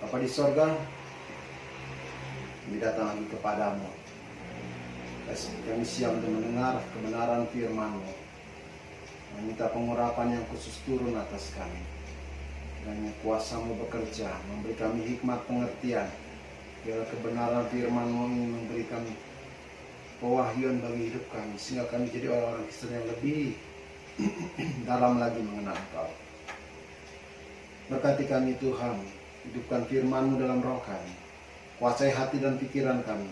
Bapa di sorga, kami datang lagi kepadamu. Kami siap untuk mendengar kebenaran firman-Mu. Meminta pengurapan yang khusus turun atas kami. Dan kuasa-Mu bekerja, memberi kami hikmat pengertian. Biar kebenaran firman-Mu ini memberikan pewahyuan bagi hidup kami, sehingga kami jadi orang-orang Kristen yang lebih dalam lagi mengenal Engkau. Berkati kami Tuhan, hidupkan firman-Mu dalam roh kami. Kuasai hati dan pikiran kami.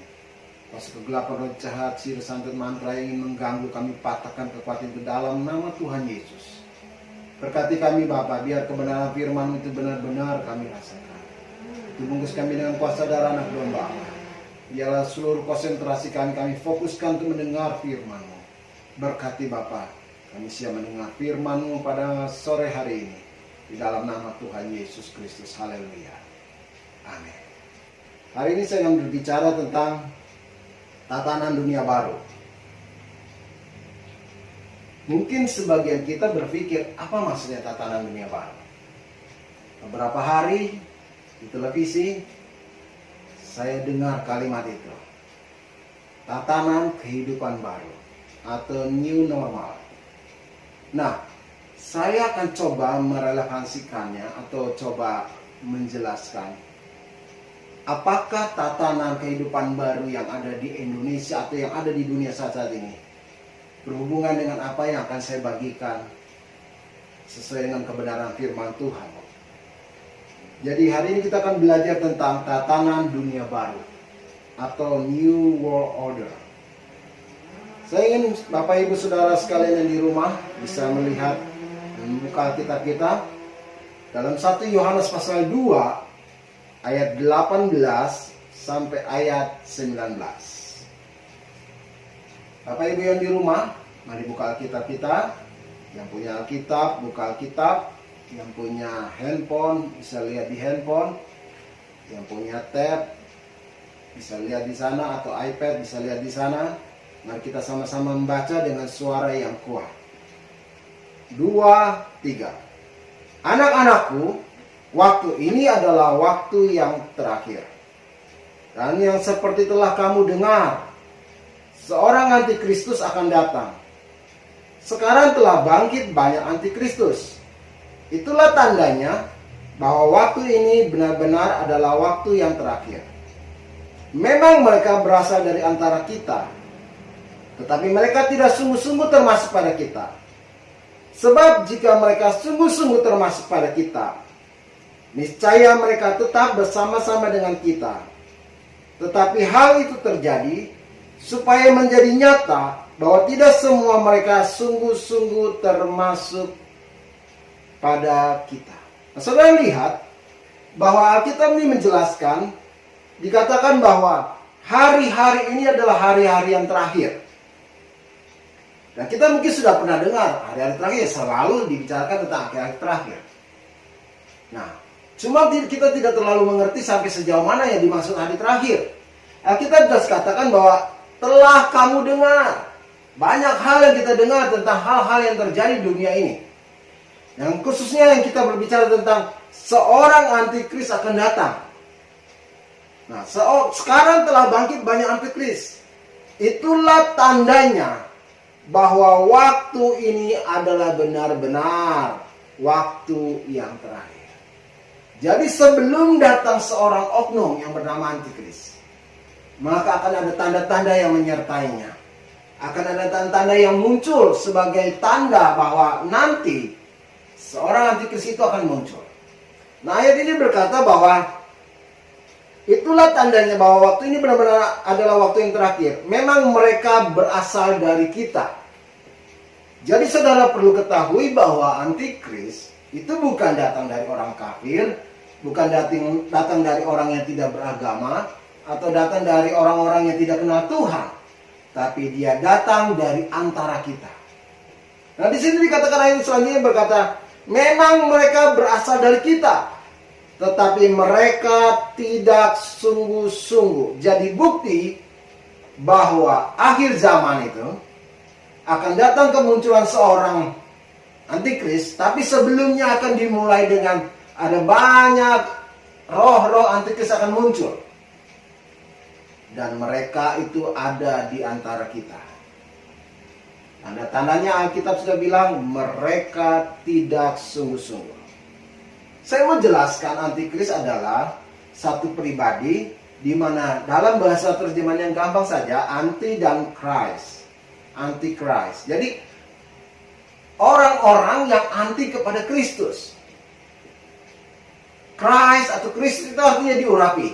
Kuasa kegelapan roh jahat, sihir, santet, mantra yang ingin mengganggu kami, patahkan kekuatan itu dalam nama Tuhan Yesus. Berkati kami Bapa, biar kebenaran firman itu benar-benar kami rasakan. Dibungkus kami dengan kuasa darah anak domba Allah. Biarlah seluruh konsentrasi kami fokuskan untuk mendengar firman-Mu. Berkati Bapa, kami siap mendengar firman-Mu pada sore hari ini. Di dalam nama Tuhan Yesus Kristus. Haleluya. Amin. Hari ini saya akan berbicara tentang tatanan dunia baru. Mungkin sebagian kita berpikir, apa maksudnya tatanan dunia baru? Beberapa hari di televisi, saya dengar kalimat itu. Tatanan kehidupan baru atau new normal. Nah, saya akan coba merelevansikannya atau coba menjelaskan apakah tatanan kehidupan baru yang ada di Indonesia atau yang ada di dunia saat ini berhubungan dengan apa yang akan saya bagikan sesuai dengan kebenaran firman Tuhan. Jadi hari ini kita akan belajar tentang tatanan dunia baru atau New World Order. Saya ingin Bapak Ibu Saudara sekalian yang di rumah bisa melihat dan membuka Alkitab kita dalam 1 Yohanes pasal 2 ayat 18 sampai ayat 19. Bapak Ibu yang di rumah, mari buka Alkitab kita. Yang punya Alkitab, buka Alkitab. Yang punya handphone, bisa lihat di handphone. Yang punya tab, bisa lihat di sana. Atau iPad, bisa lihat di sana. Mari kita sama-sama membaca dengan suara yang kuat. 2, 3. Anak-anakku, waktu ini adalah waktu yang terakhir. Dan yang seperti telah kamu dengar, seorang antikristus akan datang. Sekarang telah bangkit banyak antikristus. Itulah tandanya bahwa waktu ini benar-benar adalah waktu yang terakhir. Memang mereka berasal dari antara kita, tetapi mereka tidak sungguh-sungguh termasuk pada kita. Sebab jika mereka sungguh-sungguh termasuk pada kita, niscaya mereka tetap bersama-sama dengan kita. Tetapi hal itu terjadi supaya menjadi nyata bahwa tidak semua mereka sungguh-sungguh termasuk pada kita. Nah, saudara lihat bahwa Alkitab ini menjelaskan, dikatakan bahwa hari-hari ini adalah hari-hari yang terakhir. Dan kita mungkin sudah pernah dengar hari-hari terakhir selalu dibicarakan tentang hari-hari terakhir. Nah, cuma kita tidak terlalu mengerti sampai sejauh mana yang dimaksud hari terakhir. Kita jelas katakan bahwa telah kamu dengar. Banyak hal yang kita dengar tentang hal-hal yang terjadi di dunia ini. Yang khususnya yang kita berbicara tentang seorang antikris akan datang. Nah, sekarang telah bangkit banyak antikris. Itulah tandanya bahwa waktu ini adalah benar-benar waktu yang terakhir. Jadi sebelum datang seorang oknum yang bernama antikris, maka akan ada tanda-tanda yang menyertainya. Akan ada tanda-tanda yang muncul sebagai tanda bahwa nanti seorang antikris itu akan muncul. Nah, ayat ini berkata bahwa itulah tandanya bahwa waktu ini benar-benar adalah waktu yang terakhir. Memang mereka berasal dari kita. Jadi saudara perlu ketahui bahwa antikris itu bukan datang dari orang kafir, bukan datang dari orang yang tidak beragama, atau datang dari orang-orang yang tidak kenal Tuhan. Tapi dia datang dari antara kita. Nah, di sini dikatakan ayat selanjutnya berkata, memang mereka berasal dari kita, tetapi mereka tidak sungguh-sungguh. Jadi bukti bahwa akhir zaman itu akan datang kemunculan seorang antikris, tapi sebelumnya akan dimulai dengan ada banyak roh-roh antikris akan muncul. Dan mereka itu ada di antara kita. Tanda-tandanya Alkitab sudah bilang mereka tidak sungguh-sungguh. Saya mau jelaskan antikris adalah satu pribadi di mana dalam bahasa terjemahan yang gampang saja anti dan Christ. Anti-Christ. Jadi orang-orang yang anti kepada Kristus. Christ atau Kristus itu artinya diurapi.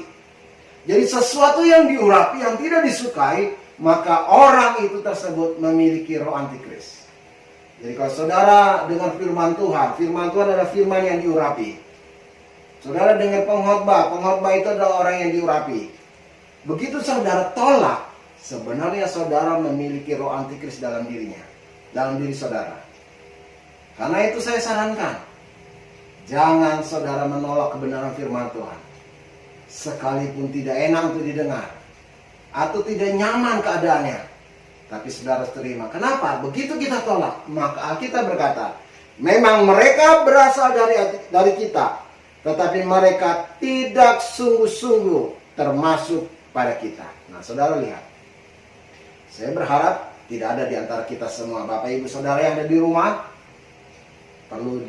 Jadi sesuatu yang diurapi, yang tidak disukai, maka orang itu tersebut memiliki roh antikris. Jadi kalau saudara dengar firman Tuhan adalah firman yang diurapi. Saudara dengar pengkhotbah itu adalah orang yang diurapi. Begitu saudara tolak, sebenarnya saudara memiliki roh antikris dalam dirinya, dalam diri saudara. Karena itu saya sarankan, jangan saudara menolak kebenaran firman Tuhan. Sekalipun tidak enak untuk didengar, atau tidak nyaman keadaannya, tapi saudara terima. Kenapa? Begitu kita tolak, maka kita berkata, memang mereka berasal dari kita, tetapi mereka tidak sungguh-sungguh termasuk pada kita. Nah, saudara lihat, saya berharap tidak ada di antara kita semua, Bapak Ibu Saudara yang ada di rumah, perlu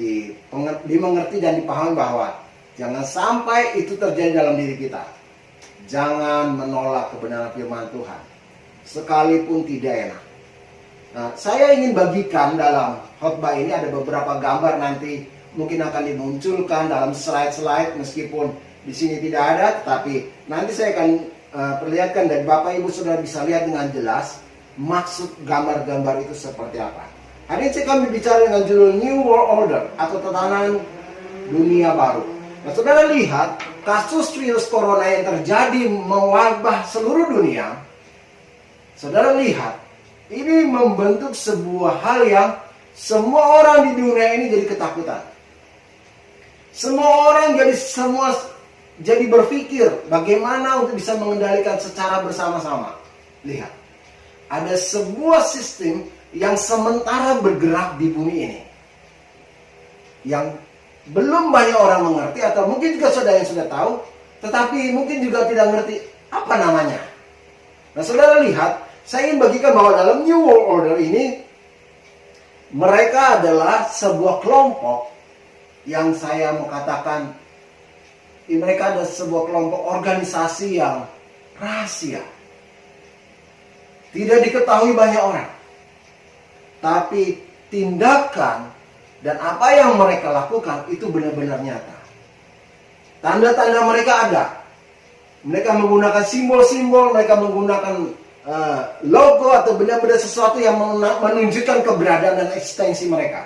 dimengerti dan dipahami bahwa jangan sampai itu terjadi dalam diri kita. Jangan menolak kebenaran firman Tuhan, sekalipun tidak enak. Nah, saya ingin bagikan dalam khotbah ini ada beberapa gambar, nanti mungkin akan dimunculkan dalam slide-slide, meskipun di sini tidak ada, tetapi nanti saya akan perlihatkan dan Bapak Ibu sudah bisa lihat dengan jelas maksud gambar-gambar itu seperti apa. Hari ini kami bicara dengan judul New World Order atau tatanan dunia baru. Nah, saudara lihat kasus virus corona yang terjadi mewabah seluruh dunia. Saudara lihat, ini membentuk sebuah hal yang semua orang di dunia ini jadi ketakutan. Semua orang jadi berpikir bagaimana untuk bisa mengendalikan secara bersama-sama. Lihat, ada sebuah sistem yang sementara bergerak di bumi ini, yang belum banyak orang mengerti, atau mungkin juga saudara yang sudah tahu, tetapi mungkin juga tidak mengerti apa namanya. Nah, saudara lihat, saya ingin bagikan bahwa dalam New World Order ini, mereka adalah sebuah kelompok yang saya mau katakan, mereka ada sebuah kelompok organisasi yang rahasia. Tidak diketahui banyak orang. Tapi tindakan dan apa yang mereka lakukan itu benar-benar nyata. Tanda-tanda mereka ada. Mereka menggunakan simbol-simbol, mereka menggunakan logo atau benda-benda sesuatu yang menunjukkan keberadaan dan eksistensi mereka.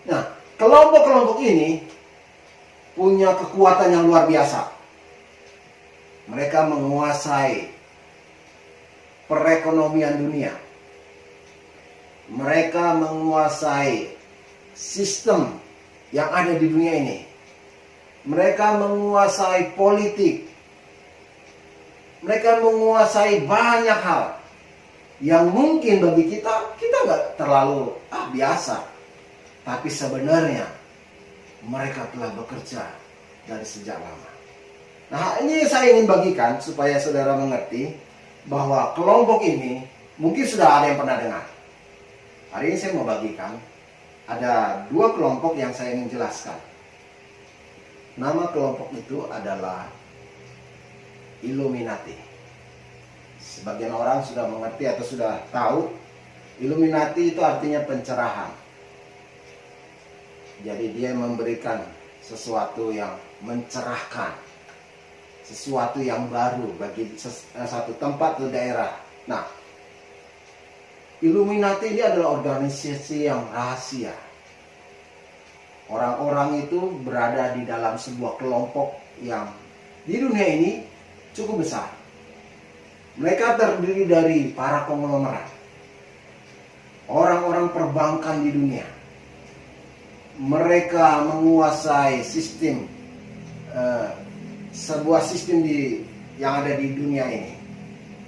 Nah, kelompok-kelompok ini punya kekuatan yang luar biasa. Mereka menguasai perekonomian dunia. Mereka menguasai sistem yang ada di dunia ini. Mereka menguasai politik. Mereka menguasai banyak hal yang mungkin bagi kita nggak terlalu biasa. Tapi sebenarnya mereka telah bekerja dari sejak lama. Nah, ini saya ingin bagikan supaya saudara mengerti bahwa kelompok ini mungkin sudah ada yang pernah dengar. Hari ini saya mau bagikan ada dua kelompok yang saya ingin jelaskan. Nama kelompok itu adalah Illuminati. Sebagian orang sudah mengerti atau sudah tahu, Illuminati itu artinya pencerahan. Jadi dia memberikan sesuatu yang mencerahkan, sesuatu yang baru bagi satu tempat atau daerah. Nah, Illuminati ini adalah organisasi yang rahasia. Orang-orang itu berada di dalam sebuah kelompok yang di dunia ini cukup besar. Mereka terdiri dari para konglomerat, orang-orang perbankan di dunia. Mereka menguasai sistem, sebuah sistem yang ada di dunia ini,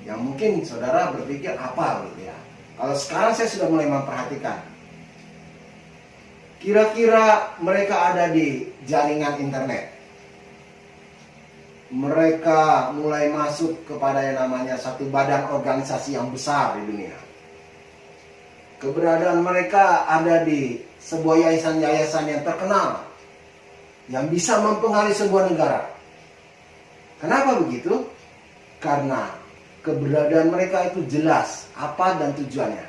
yang mungkin saudara berpikir apa gitu ya. Kalau sekarang saya sudah mulai memperhatikan, kira-kira mereka ada di jaringan internet. mereka mulai masuk kepada yang namanya satu badan organisasi yang besar di dunia. Keberadaan mereka ada di sebuah yayasan-yayasan yang terkenal, yang bisa mempengaruhi sebuah negara. Kenapa begitu? Karena keberadaan mereka itu jelas apa dan tujuannya.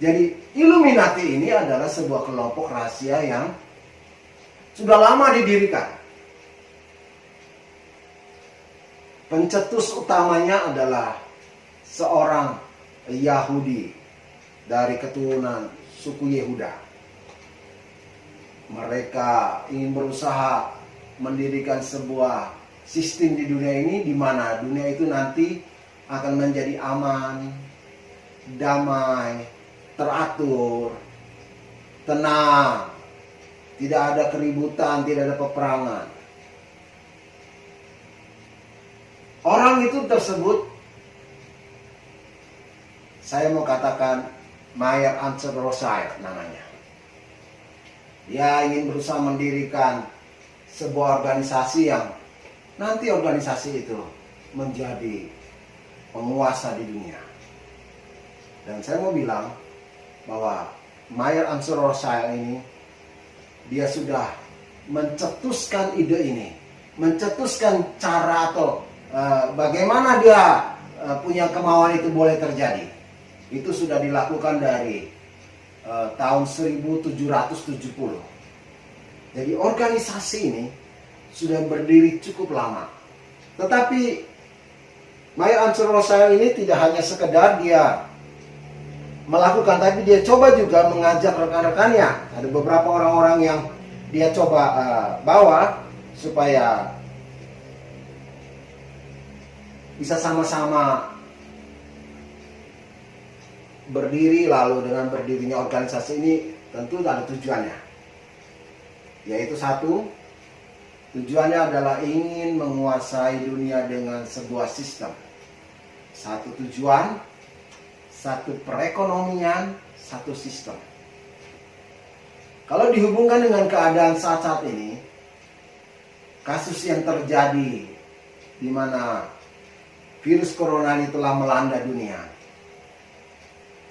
Jadi Illuminati ini adalah sebuah kelompok rahasia yang sudah lama didirikan. Pencetus utamanya adalah seorang Yahudi dari keturunan suku Yehuda. Mereka ingin berusaha mendirikan sebuah sistem di dunia ini, di mana dunia itu nanti akan menjadi aman, damai, teratur, tenang, tidak ada keributan, tidak ada peperangan. Orang itu tersebut, saya mau katakan Mayer Ansel Rothschild namanya. Dia ingin berusaha mendirikan sebuah organisasi yang nanti organisasi itu menjadi penguasa di dunia. Dan saya mau bilang bahwa Mayer Ansel Rothschild ini, dia sudah mencetuskan ide ini, mencetuskan cara atau bagaimana dia punya kemauan itu boleh terjadi. Itu sudah dilakukan dari tahun 1770. Jadi organisasi ini sudah berdiri cukup lama. Tetapi Mayer Ansel Rothschild ini tidak hanya sekedar dia melakukan, tapi dia coba juga mengajak rekan-rekannya. Ada beberapa orang-orang yang dia coba bawa supaya bisa sama-sama berdiri. Lalu dengan berdirinya organisasi ini tentu ada tujuannya, yaitu satu, tujuannya adalah ingin menguasai dunia dengan sebuah sistem. Satu tujuan, satu perekonomian, satu sistem. Kalau dihubungkan dengan keadaan saat-saat ini, kasus yang terjadi di mana virus corona ini telah melanda dunia,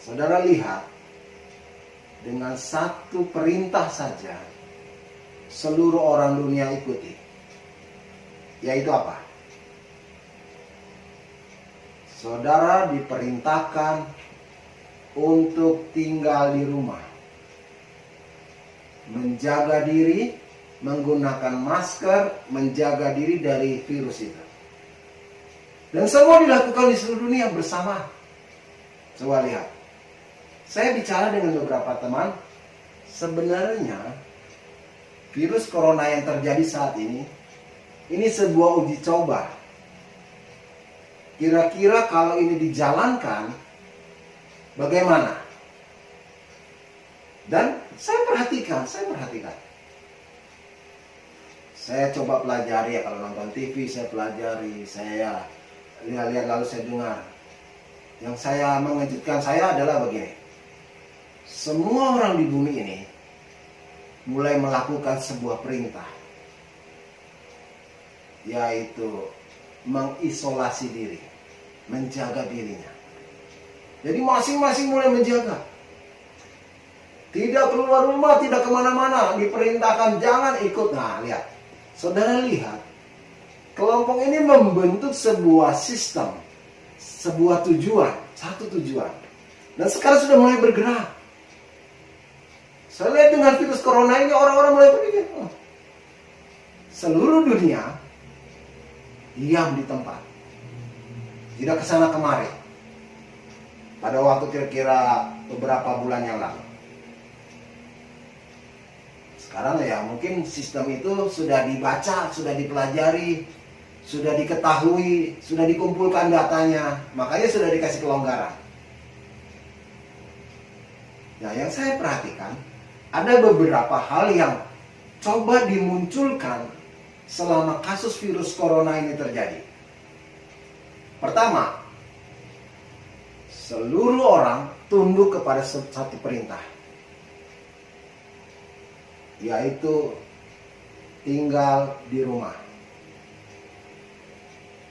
saudara lihat, dengan satu perintah saja seluruh orang dunia ikuti. Yaitu apa? Saudara diperintahkan untuk tinggal di rumah, menjaga diri, menggunakan masker, menjaga diri dari virus itu. Dan semua dilakukan di seluruh dunia bersama. Coba lihat. Saya bicara dengan beberapa teman, sebenarnya virus corona yang terjadi saat ini sebuah uji coba. Kira-kira kalau ini dijalankan, bagaimana? Dan saya perhatikan. Saya coba pelajari ya, kalau nonton TV saya pelajari, saya lihat-lihat lalu saya dengar. Yang saya mengejutkan saya adalah begini. Semua orang di bumi ini mulai melakukan sebuah perintah, yaitu mengisolasi diri, menjaga dirinya. Jadi masing-masing mulai menjaga. Tidak keluar rumah, tidak kemana-mana, diperintahkan jangan ikut. Nah lihat, saudara lihat, kelompok ini membentuk sebuah sistem, sebuah tujuan, satu tujuan. Dan sekarang sudah mulai bergerak. Saya lihat dengan virus corona ini orang-orang mulai berpikir, seluruh dunia diam di tempat, tidak kesana kemari. Pada waktu kira-kira beberapa bulan yang lalu. Sekarang ya mungkin sistem itu sudah dibaca, sudah dipelajari, sudah diketahui, sudah dikumpulkan datanya, makanya sudah dikasih kelonggaran. Nah, yang saya perhatikan, ada beberapa hal yang coba dimunculkan selama kasus virus corona ini terjadi. Pertama, seluruh orang tunduk kepada satu perintah, yaitu tinggal di rumah.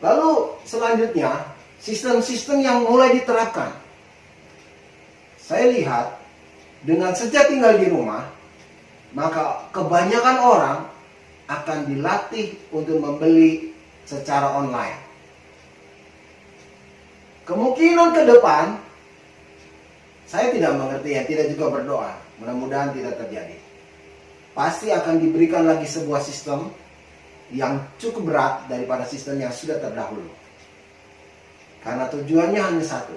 Lalu selanjutnya, sistem-sistem yang mulai diterapkan. Saya lihat, dengan sejak tinggal di rumah, maka kebanyakan orang akan dilatih untuk membeli secara online. Kemungkinan ke depan, saya tidak mengerti ya, tidak juga berdoa. Mudah-mudahan tidak terjadi. Pasti akan diberikan lagi sebuah sistem yang cukup berat daripada sistem yang sudah terdahulu. Karena tujuannya hanya satu,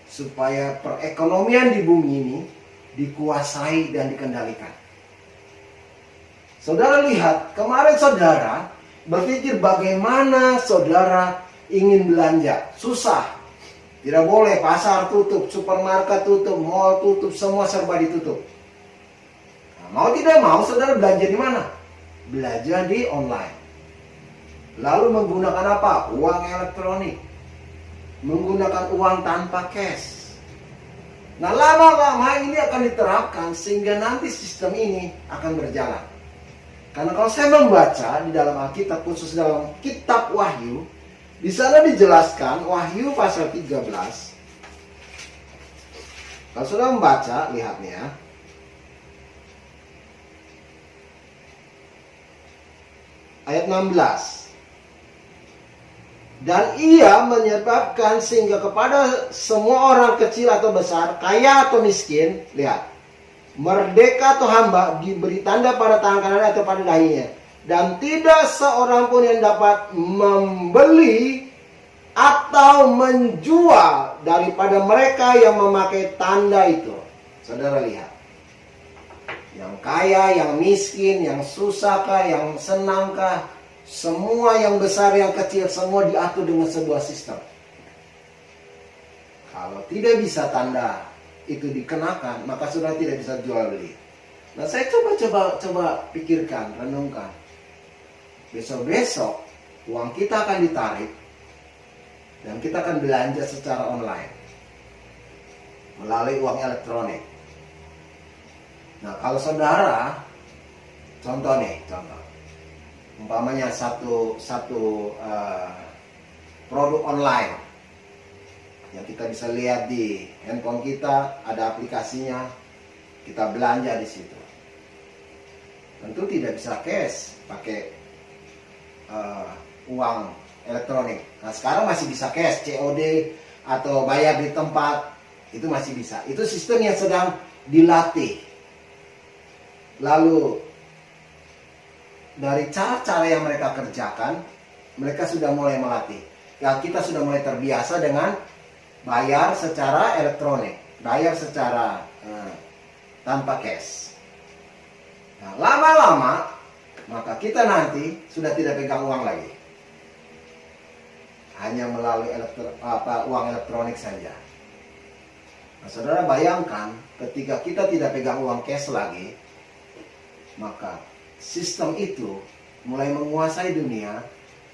supaya perekonomian di bumi ini dikuasai dan dikendalikan. Saudara lihat, kemarin saudara berpikir bagaimana saudara ingin belanja. Susah. Tidak boleh, pasar tutup, supermarket tutup, mall tutup, semua serba ditutup. Nah, mau tidak mau, saudara belanja di mana? Belanja di online. Lalu menggunakan apa? Uang elektronik. Menggunakan uang tanpa cash. Nah, lama-lama ini akan diterapkan sehingga nanti sistem ini akan berjalan. Karena kalau saya membaca di dalam Alkitab, khusus dalam kitab Wahyu, di sana dijelaskan Wahyu pasal 13. Kalau sudah membaca, lihat nih ya. Ayat 16. Dan ia menyebabkan sehingga kepada semua orang kecil atau besar, kaya atau miskin, lihat, merdeka atau hamba, diberi tanda pada tangan kanan atau pada dahinya. Dan tidak seorang pun yang dapat membeli atau menjual daripada mereka yang memakai tanda itu. Saudara lihat. Yang kaya, yang miskin, yang susahkah, yang senangkah, semua yang besar, yang kecil, semua diatur dengan sebuah sistem. Kalau tidak bisa tanda itu dikenakan, maka saudara tidak bisa jual beli. Nah, saya coba pikirkan, renungkan. Besok-besok uang kita akan ditarik dan kita akan belanja secara online melalui uang elektronik. Nah, kalau saudara, contoh, umpamanya satu produk online yang kita bisa lihat di handphone kita, ada aplikasinya, kita belanja di situ. Tentu tidak bisa cash, pakai uang elektronik. Nah, sekarang masih bisa cash, COD atau bayar di tempat, itu masih bisa. Itu sistem yang sedang dilatih. Lalu dari cara-cara yang mereka kerjakan, mereka sudah mulai melatih. Ya, kita sudah mulai terbiasa dengan bayar secara elektronik, bayar secara tanpa cash. Nah, lama-lama maka kita nanti sudah tidak pegang uang lagi, hanya melalui uang elektronik saja. Nah, saudara bayangkan ketika kita tidak pegang uang cash lagi, maka sistem itu mulai menguasai dunia.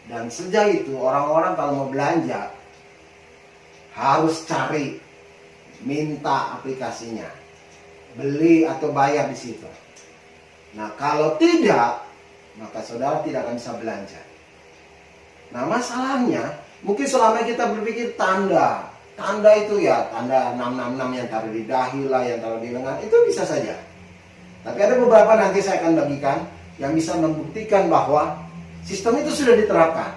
Dan sejak itu orang-orang kalau mau belanja harus cari, minta aplikasinya, beli atau bayar di situ. Nah, kalau tidak, maka saudara tidak akan bisa belanja. Nah, masalahnya mungkin selama kita berpikir tanda itu ya tanda 666 yang taruh di dahi lah, yang taruh di lengan, itu bisa saja. Tapi ada beberapa nanti saya akan bagikan yang bisa membuktikan bahwa sistem itu sudah diterapkan.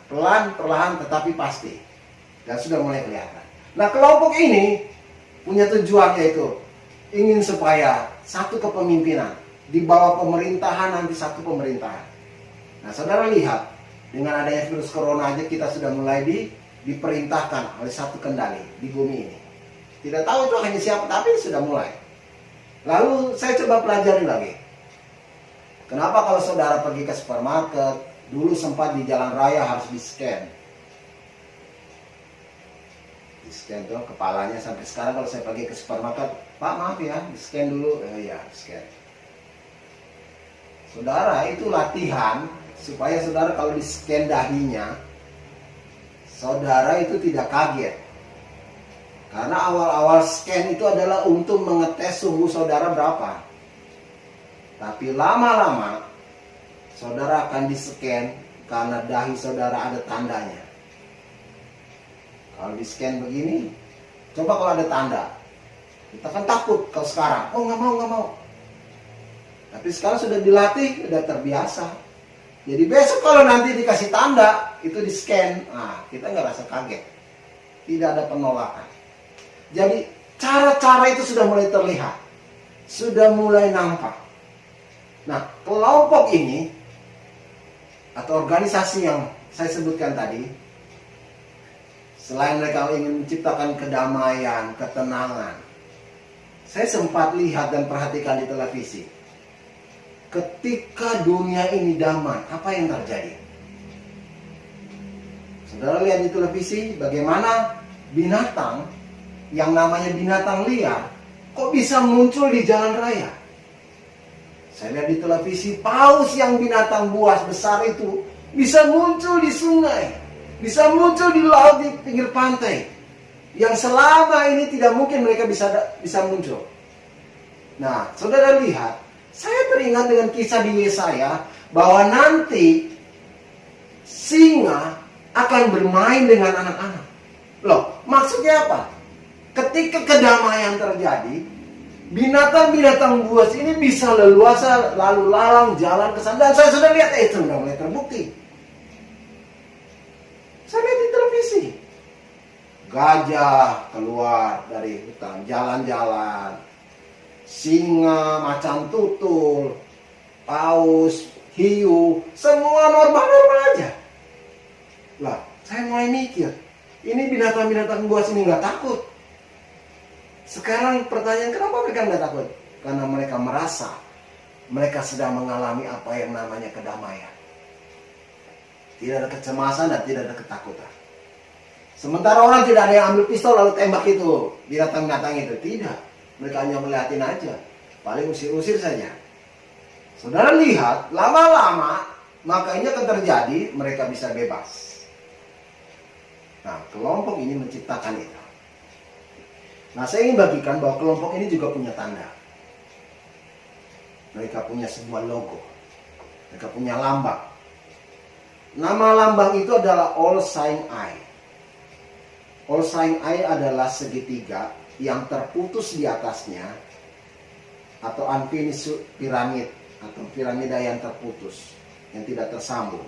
Perlahan, tetapi pasti. Dan sudah mulai kelihatan. Nah, kelompok ini punya tujuan, yaitu ingin supaya satu kepemimpinan. Di bawah pemerintahan nanti satu pemerintahan. Nah, saudara lihat, dengan adanya virus corona aja kita sudah mulai diperintahkan oleh satu kendali di bumi ini. Tidak tahu itu hanya siapa, tapi sudah mulai. Lalu saya coba pelajari lagi. Kenapa kalau saudara pergi ke supermarket, dulu sempat di jalan raya harus di-scan. Di-scan tuh kepalanya, sampai sekarang kalau saya pergi ke supermarket, Pak maaf ya, di-scan dulu. Ya, scan. Saudara, itu latihan supaya saudara kalau di-scan dahinya, saudara itu tidak kaget. Karena awal-awal scan itu adalah untuk mengetes suhu saudara berapa. Tapi lama-lama saudara akan di-scan karena dahi saudara ada tandanya. Kalau di-scan begini, coba kalau ada tanda, kita kan takut kalau sekarang, oh nggak mau. Tapi sekarang sudah dilatih, sudah terbiasa. Jadi besok kalau nanti dikasih tanda, itu di-scan, nah kita nggak rasa kaget. Tidak ada penolakan. Jadi cara-cara itu sudah mulai terlihat, sudah mulai nampak. Nah, kelompok ini atau organisasi yang saya sebutkan tadi, selain mereka ingin menciptakan kedamaian, ketenangan, saya sempat lihat dan perhatikan di televisi. Ketika dunia ini damai, apa yang terjadi? Saudara lihat di televisi bagaimana binatang yang namanya binatang liar kok bisa muncul di jalan raya. Saya lihat di televisi paus yang binatang buas besar itu bisa muncul di sungai, bisa muncul di laut di pinggir pantai, yang selama ini tidak mungkin mereka bisa muncul. Nah, saudara lihat, saya teringat dengan kisah di Yesaya bahwa nanti singa akan bermain dengan anak-anak. Loh, maksudnya apa? Ketika kedamaian terjadi, binatang-binatang buas ini bisa leluasa lalu lalang jalan ke sana. Dan saya sudah lihat itu sudah mulai terbukti. Saya lihat di televisi, gajah keluar dari hutan, jalan-jalan, singa, macan tutul, paus, hiu, semua normal-normal aja. Lah, saya mulai mikir, ini binatang-binatang buas ini nggak takut. Sekarang pertanyaan, kenapa mereka nggak takut? Karena mereka merasa mereka sedang mengalami apa yang namanya kedamaian. Tidak ada kecemasan dan tidak ada ketakutan. Sementara orang tidak ada yang ambil pistol lalu tembak itu binatang-binatang itu. Tidak. Mereka hanya melihatin aja. Paling usir-usir saja. Saudara lihat, lama-lama maka ini akan terjadi, mereka bisa bebas. Nah, kelompok ini menciptakan itu. Nah, saya ingin bagikan bahwa kelompok ini juga punya tanda. Mereka punya sebuah logo. Mereka punya lambang. Nama lambang itu adalah All Seeing Eye. All Seeing Eye adalah segitiga yang terputus di atasnya, atau unfinished pyramid, atau piramida yang terputus, yang tidak tersambung.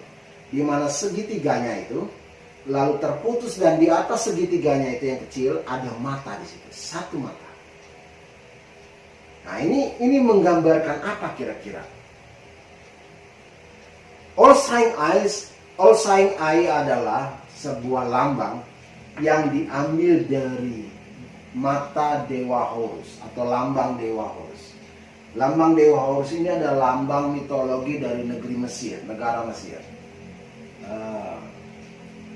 Di mana segitiganya itu lalu terputus, dan di atas segitiganya itu yang kecil ada mata di situ, satu mata. Nah, ini menggambarkan apa kira-kira? All Seeing Eye adalah sebuah lambang yang diambil dari mata Dewa Horus atau lambang Dewa Horus. Lambang Dewa Horus ini adalah lambang mitologi dari negeri Mesir, negara Mesir.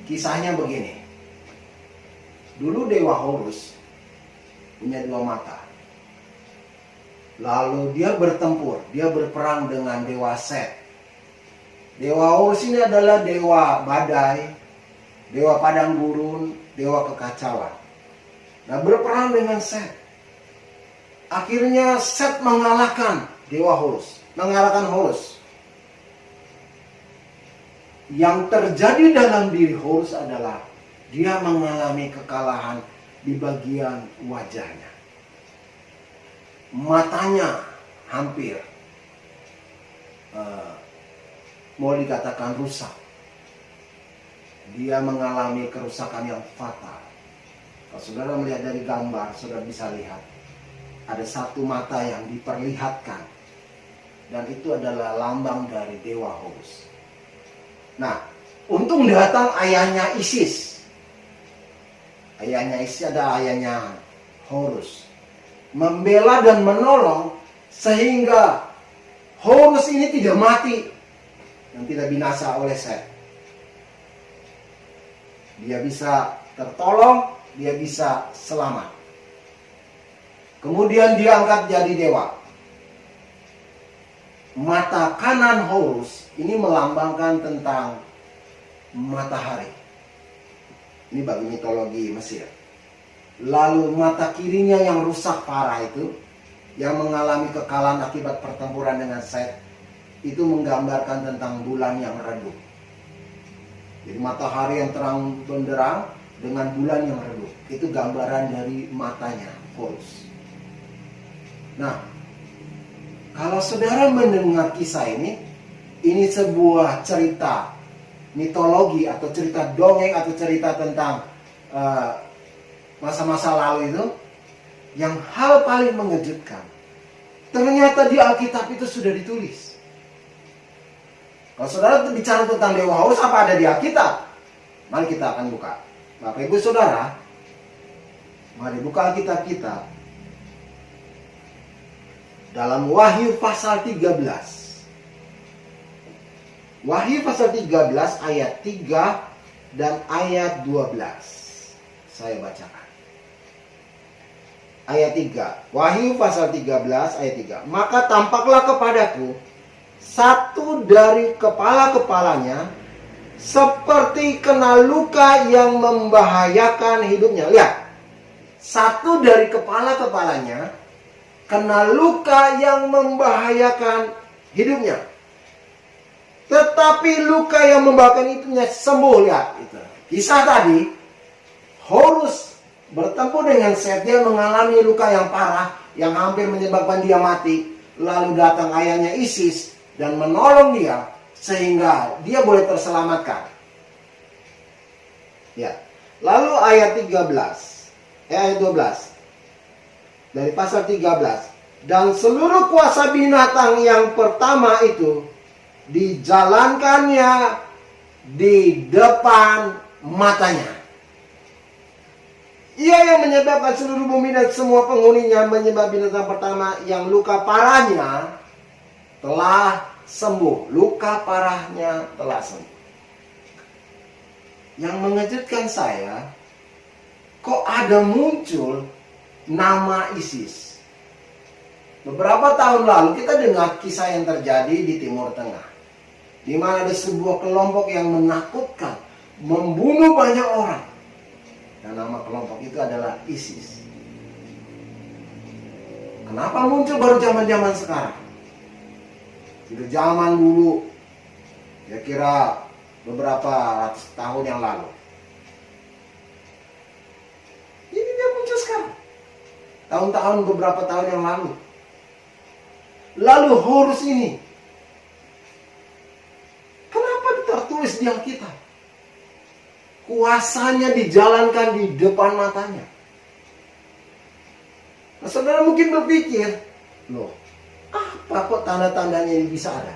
Kisahnya begini. Dulu Dewa Horus punya dua mata. Lalu dia bertempur, dia berperang dengan Dewa Set. Dewa Horus ini adalah dewa badai, dewa padang gurun, dewa kekacauan. Nah, berperang dengan Set. Akhirnya Set mengalahkan Dewa Horus, mengalahkan Horus. Yang terjadi dalam diri Horus adalah dia mengalami kekalahan di bagian wajahnya. Matanya hampir mau dikatakan rusak. Dia mengalami kerusakan yang fatal. Kalau saudara melihat dari gambar, saudara bisa lihat ada satu mata yang diperlihatkan, dan itu adalah lambang dari Dewa Horus. Nah, untung datang ayahnya Isis. Ayahnya Isis adalah ayahnya Horus. Membela dan menolong sehingga Horus ini tidak mati dan tidak binasa oleh Set. Dia bisa tertolong, dia bisa selamat. Kemudian dia angkat jadi dewa. Mata kanan Horus ini melambangkan tentang matahari. Ini bagi mitologi Mesir. Lalu mata kirinya yang rusak parah itu, yang mengalami kekalahan akibat pertempuran dengan Set, itu menggambarkan tentang bulan yang redup. Jadi matahari yang terang benderang dengan bulan yang redup, itu gambaran dari matanya Horus. Nah, kalau saudara mendengar kisah ini sebuah cerita mitologi atau cerita dongeng atau cerita tentang masa-masa lalu itu, yang hal paling mengejutkan, ternyata di Alkitab itu sudah ditulis. Kalau saudara bicara tentang Dewa Horus, apa ada di Alkitab? Mari kita akan buka. Bapak Ibu Saudara, mari buka Alkitab kita dalam Wahyu pasal 13. Wahyu pasal 13 ayat 3 dan ayat 12. Saya bacakan. Ayat 3. Wahyu pasal 13 ayat 3. Maka tampaklah kepadaku satu dari kepala-kepalanya seperti kena luka yang membahayakan hidupnya. Lihat. Satu dari kepala-kepalanya kena luka yang membahayakan hidupnya. Tetapi luka yang membahayakan hidupnya sembuh. Lihat itu. Kisah tadi, Horus bertemu dengan Set. Dia mengalami luka yang parah yang hampir menyebabkan dia mati. Lalu datang ayahnya Isis dan menolong dia sehingga dia boleh terselamatkan. Ya. Lalu ayat 12. Dari pasal 13. Dan seluruh kuasa binatang yang pertama itu dijalankannya di depan matanya. Ia yang menyebabkan seluruh bumi dan semua penghuninya, menyebab binatang pertama yang luka parahnya telah sembuh. Luka parahnya telah sembuh. Yang mengejutkan saya, kok ada muncul nama Isis. Beberapa tahun lalu kita dengar kisah yang terjadi di Timur Tengah, di mana ada sebuah kelompok yang menakutkan, membunuh banyak orang. Dan nama kelompok itu adalah ISIS. Kenapa muncul baru zaman-zaman sekarang? Sudah zaman dulu, kira-kira beberapa ratus tahun yang lalu. Ini dia muncul sekarang. Tahun-tahun, beberapa tahun yang lalu. Lalu Horus ini, kenapa tertulis di Alkitab? Kuasanya dijalankan di depan matanya. Nah, saudara mungkin berpikir, loh, apa kok tanda-tandanya ini bisa ada?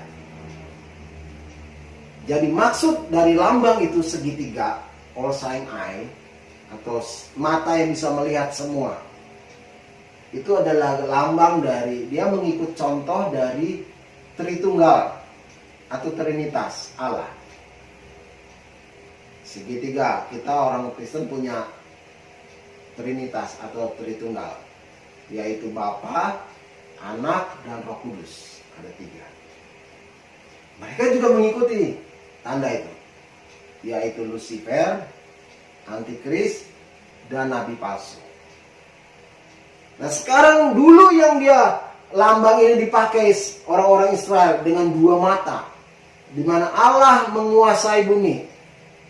Jadi maksud dari lambang itu segitiga, all seeing eye, atau mata yang bisa melihat semua. Itu adalah lambang dari, dia mengikut contoh dari Tritunggal atau Trinitas Allah. Segitiga, kita orang Kristen punya Trinitas atau Tritunggal, yaitu Bapa, Anak, dan Roh Kudus. Ada 3. Mereka juga mengikuti tanda itu, yaitu Lucifer, Antikris, dan Nabi palsu. Nah sekarang dulu yang dia lambang ini dipakai orang-orang Israel dengan 2 mata, di mana Allah menguasai bumi,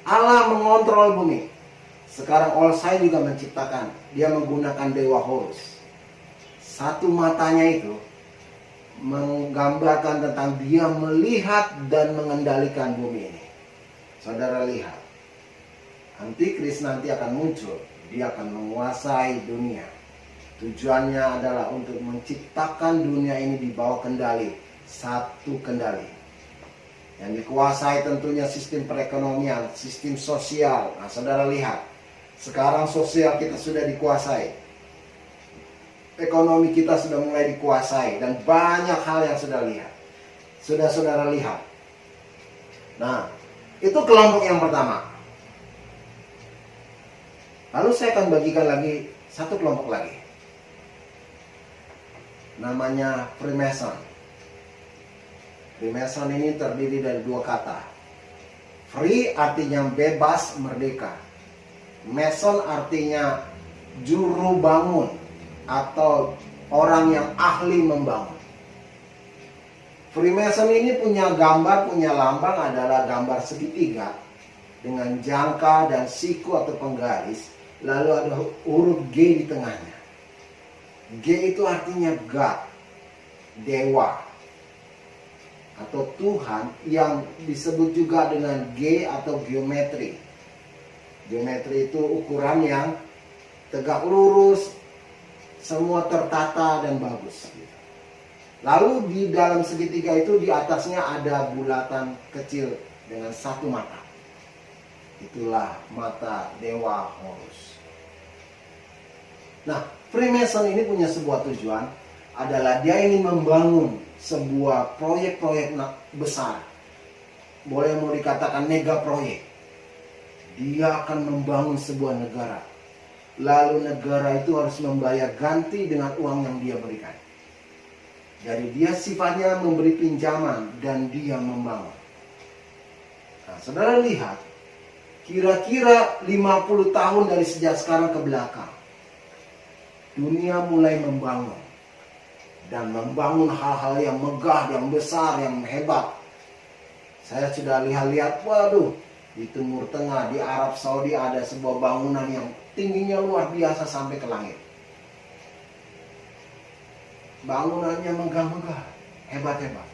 Allah mengontrol bumi. Sekarang Olsai juga menciptakan, dia menggunakan Dewa Horus. Satu matanya itu menggambarkan tentang dia melihat dan mengendalikan bumi ini. Saudara lihat, Antikris nanti akan muncul, dia akan menguasai dunia. Tujuannya adalah untuk menciptakan dunia ini di bawah kendali, satu kendali. Yang dikuasai tentunya sistem perekonomian, sistem sosial. Nah, saudara lihat, sekarang sosial kita sudah dikuasai. Ekonomi kita sudah mulai dikuasai. Dan banyak hal yang sudah saudara lihat. Nah, itu kelompok yang pertama. Lalu saya akan bagikan lagi satu kelompok lagi. Namanya Freemason. Freemason ini terdiri dari 2 kata. Free artinya bebas, merdeka. Mason artinya juru bangun atau orang yang ahli membangun. Freemason ini punya gambar, punya lambang adalah gambar segitiga dengan jangka dan siku atau penggaris, lalu ada huruf G di tengahnya. G itu artinya God, dewa atau Tuhan, yang disebut juga dengan G atau geometri. Geometri itu ukuran yang tegak lurus, semua tertata dan bagus. Lalu di dalam segitiga itu di atasnya ada bulatan kecil dengan satu mata. Itulah mata dewa Horus. Nah, Freemason ini punya sebuah tujuan, adalah dia ingin membangun sebuah proyek-proyek besar. Boleh mau dikatakan mega proyek. Dia akan membangun sebuah negara. Lalu negara itu harus membayar ganti dengan uang yang dia berikan. Jadi dia sifatnya memberi pinjaman dan dia membangun. Nah, saudara lihat, kira-kira 50 tahun dari sejak sekarang ke belakang, dunia mulai membangun. Dan membangun hal-hal yang megah, yang besar, yang hebat. Saya sudah lihat-lihat, waduh, di Timur Tengah, di Arab Saudi ada sebuah bangunan yang tingginya luar biasa sampai ke langit. Bangunannya megah-megah, hebat-hebat.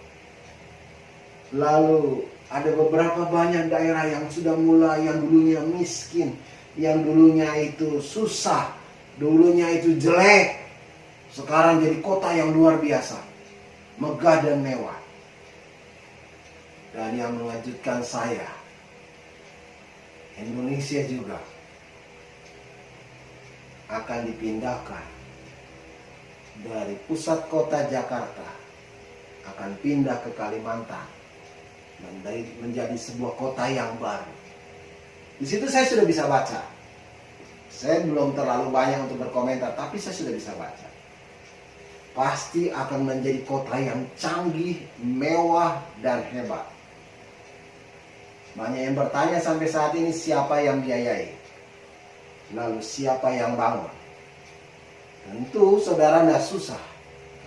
Lalu ada beberapa banyak daerah yang sudah mulai, yang dulunya miskin, yang dulunya itu susah, dulunya itu jelek, sekarang jadi kota yang luar biasa, megah dan mewah. Dan yang mengejutkan saya, Indonesia juga akan dipindahkan dari pusat kota Jakarta, akan pindah ke Kalimantan, menjadi sebuah kota yang baru. Di situ saya sudah bisa baca. Saya belum terlalu banyak untuk berkomentar, tapi saya sudah bisa baca. Pasti akan menjadi kota yang canggih, mewah, dan hebat. Banyak yang bertanya sampai saat ini, siapa yang biayai? Lalu siapa yang bangun? Tentu saudara tidak susah,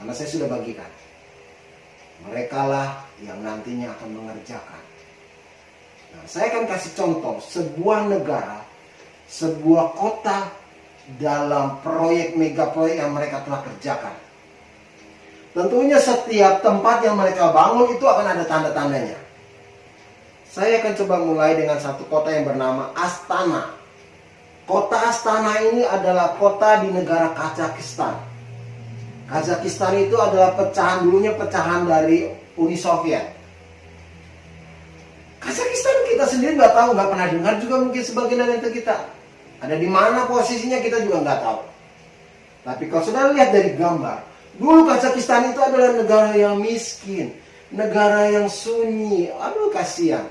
karena saya sudah bagikan. Merekalah yang nantinya akan mengerjakan. Nah, saya akan kasih contoh sebuah negara, sebuah kota dalam proyek mega proyek yang mereka telah kerjakan. Tentunya setiap tempat yang mereka bangun itu akan ada tanda-tandanya. Saya akan coba mulai dengan satu kota yang bernama Astana. Kota Astana ini adalah kota di negara Kazakhstan. Kazakhstan itu adalah dulunya pecahan dari Uni Soviet. Kazakhstan kita sendiri nggak tahu, nggak pernah dengar juga mungkin sebagian dari kita. Ada di mana posisinya kita juga nggak tahu. Tapi kalau sudah lihat dari gambar, dulu Kazakhstan itu adalah negara yang miskin, negara yang sunyi, aduh kasihan.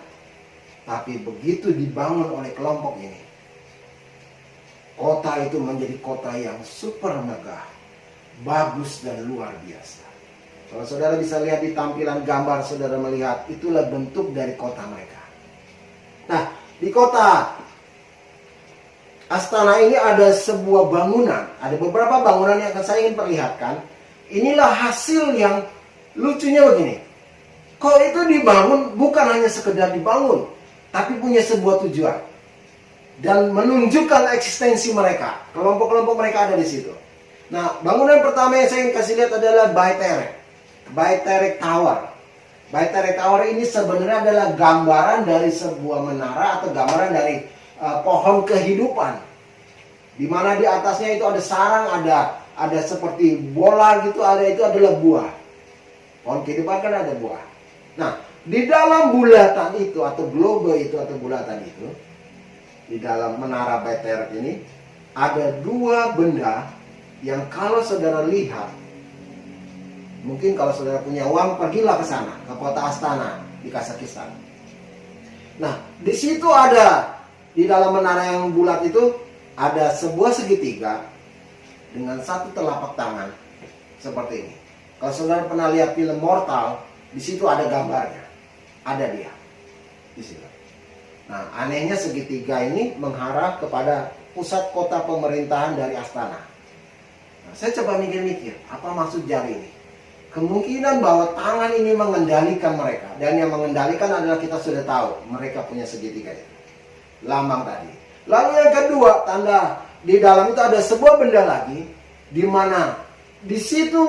Tapi begitu dibangun oleh kelompok ini, kota itu menjadi kota yang super megah, bagus dan luar biasa. Kalau saudara bisa lihat di tampilan gambar, saudara melihat itulah bentuk dari kota mereka. Nah, di kota Astana ini ada sebuah bangunan, ada beberapa bangunan yang akan saya ingin perlihatkan. Inilah hasil yang lucunya begini. Kok itu dibangun bukan hanya sekedar dibangun, tapi punya sebuah tujuan. Dan menunjukkan eksistensi mereka. Kelompok-kelompok mereka ada di situ. Nah, bangunan pertama yang saya ingin kasih lihat adalah Bayterek. Bayterek Tower. Bayterek Tower ini sebenarnya adalah gambaran dari sebuah menara atau gambaran dari pohon kehidupan. Di mana di atasnya itu ada sarang, ada seperti bola gitu, itu adalah buah. Pohon kehidupan kan ada buah. Nah, di dalam bulatan itu atau globe itu atau bulatan itu, di dalam menara Bayterek ini ada dua benda yang kalau saudara lihat, mungkin kalau saudara punya uang pergilah ke sana, ke kota Astana di Kazakhstan. Nah, di situ ada di dalam menara yang bulat itu ada sebuah segitiga dengan satu telapak tangan seperti ini. Kalau saudara pernah lihat film Mortal, di situ ada gambarnya, ada dia di situ. Nah, anehnya segitiga ini mengarah kepada pusat kota pemerintahan dari Astana. Nah, saya coba mikir-mikir, apa maksud jari ini? kemungkinan bahwa tangan ini mengendalikan mereka. Dan yang mengendalikan adalah kita sudah tahu, mereka punya segitiga itu. Lambang tadi. Lalu yang kedua, tanda di dalam itu ada sebuah benda lagi, di mana di situ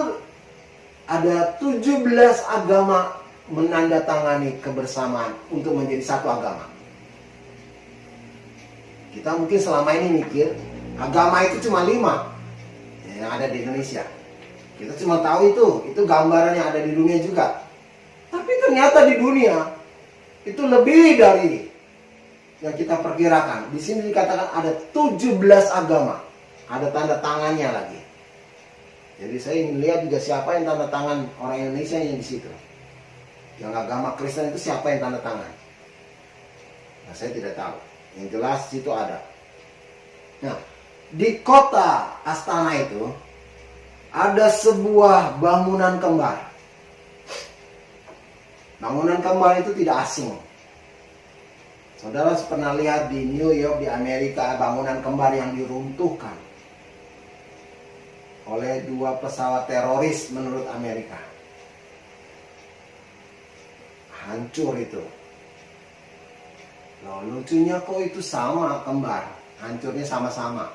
ada 17 agama menandatangani kebersamaan untuk menjadi satu agama. Kita mungkin selama ini mikir agama itu cuma 5 yang ada di Indonesia. Kita cuma tahu itu gambaran yang ada di dunia juga. Tapi ternyata di dunia itu lebih dari yang kita perkirakan. Di sini dikatakan ada 17 agama. Ada tanda tangannya lagi. Jadi saya ingin lihat juga siapa yang tanda tangan orang Indonesia yang di situ. Yang agama Kristen itu siapa yang tanda tangan? Nah, saya tidak tahu. Yang jelas situ ada. Nah, di kota Astana itu ada sebuah bangunan kembar. Bangunan kembar itu tidak asing. Saudara pernah lihat di New York, di Amerika, bangunan kembar yang diruntuhkan oleh 2 pesawat teroris menurut Amerika. Hancur itu. Loh, lucunya kok itu sama kembar. Hancurnya sama-sama.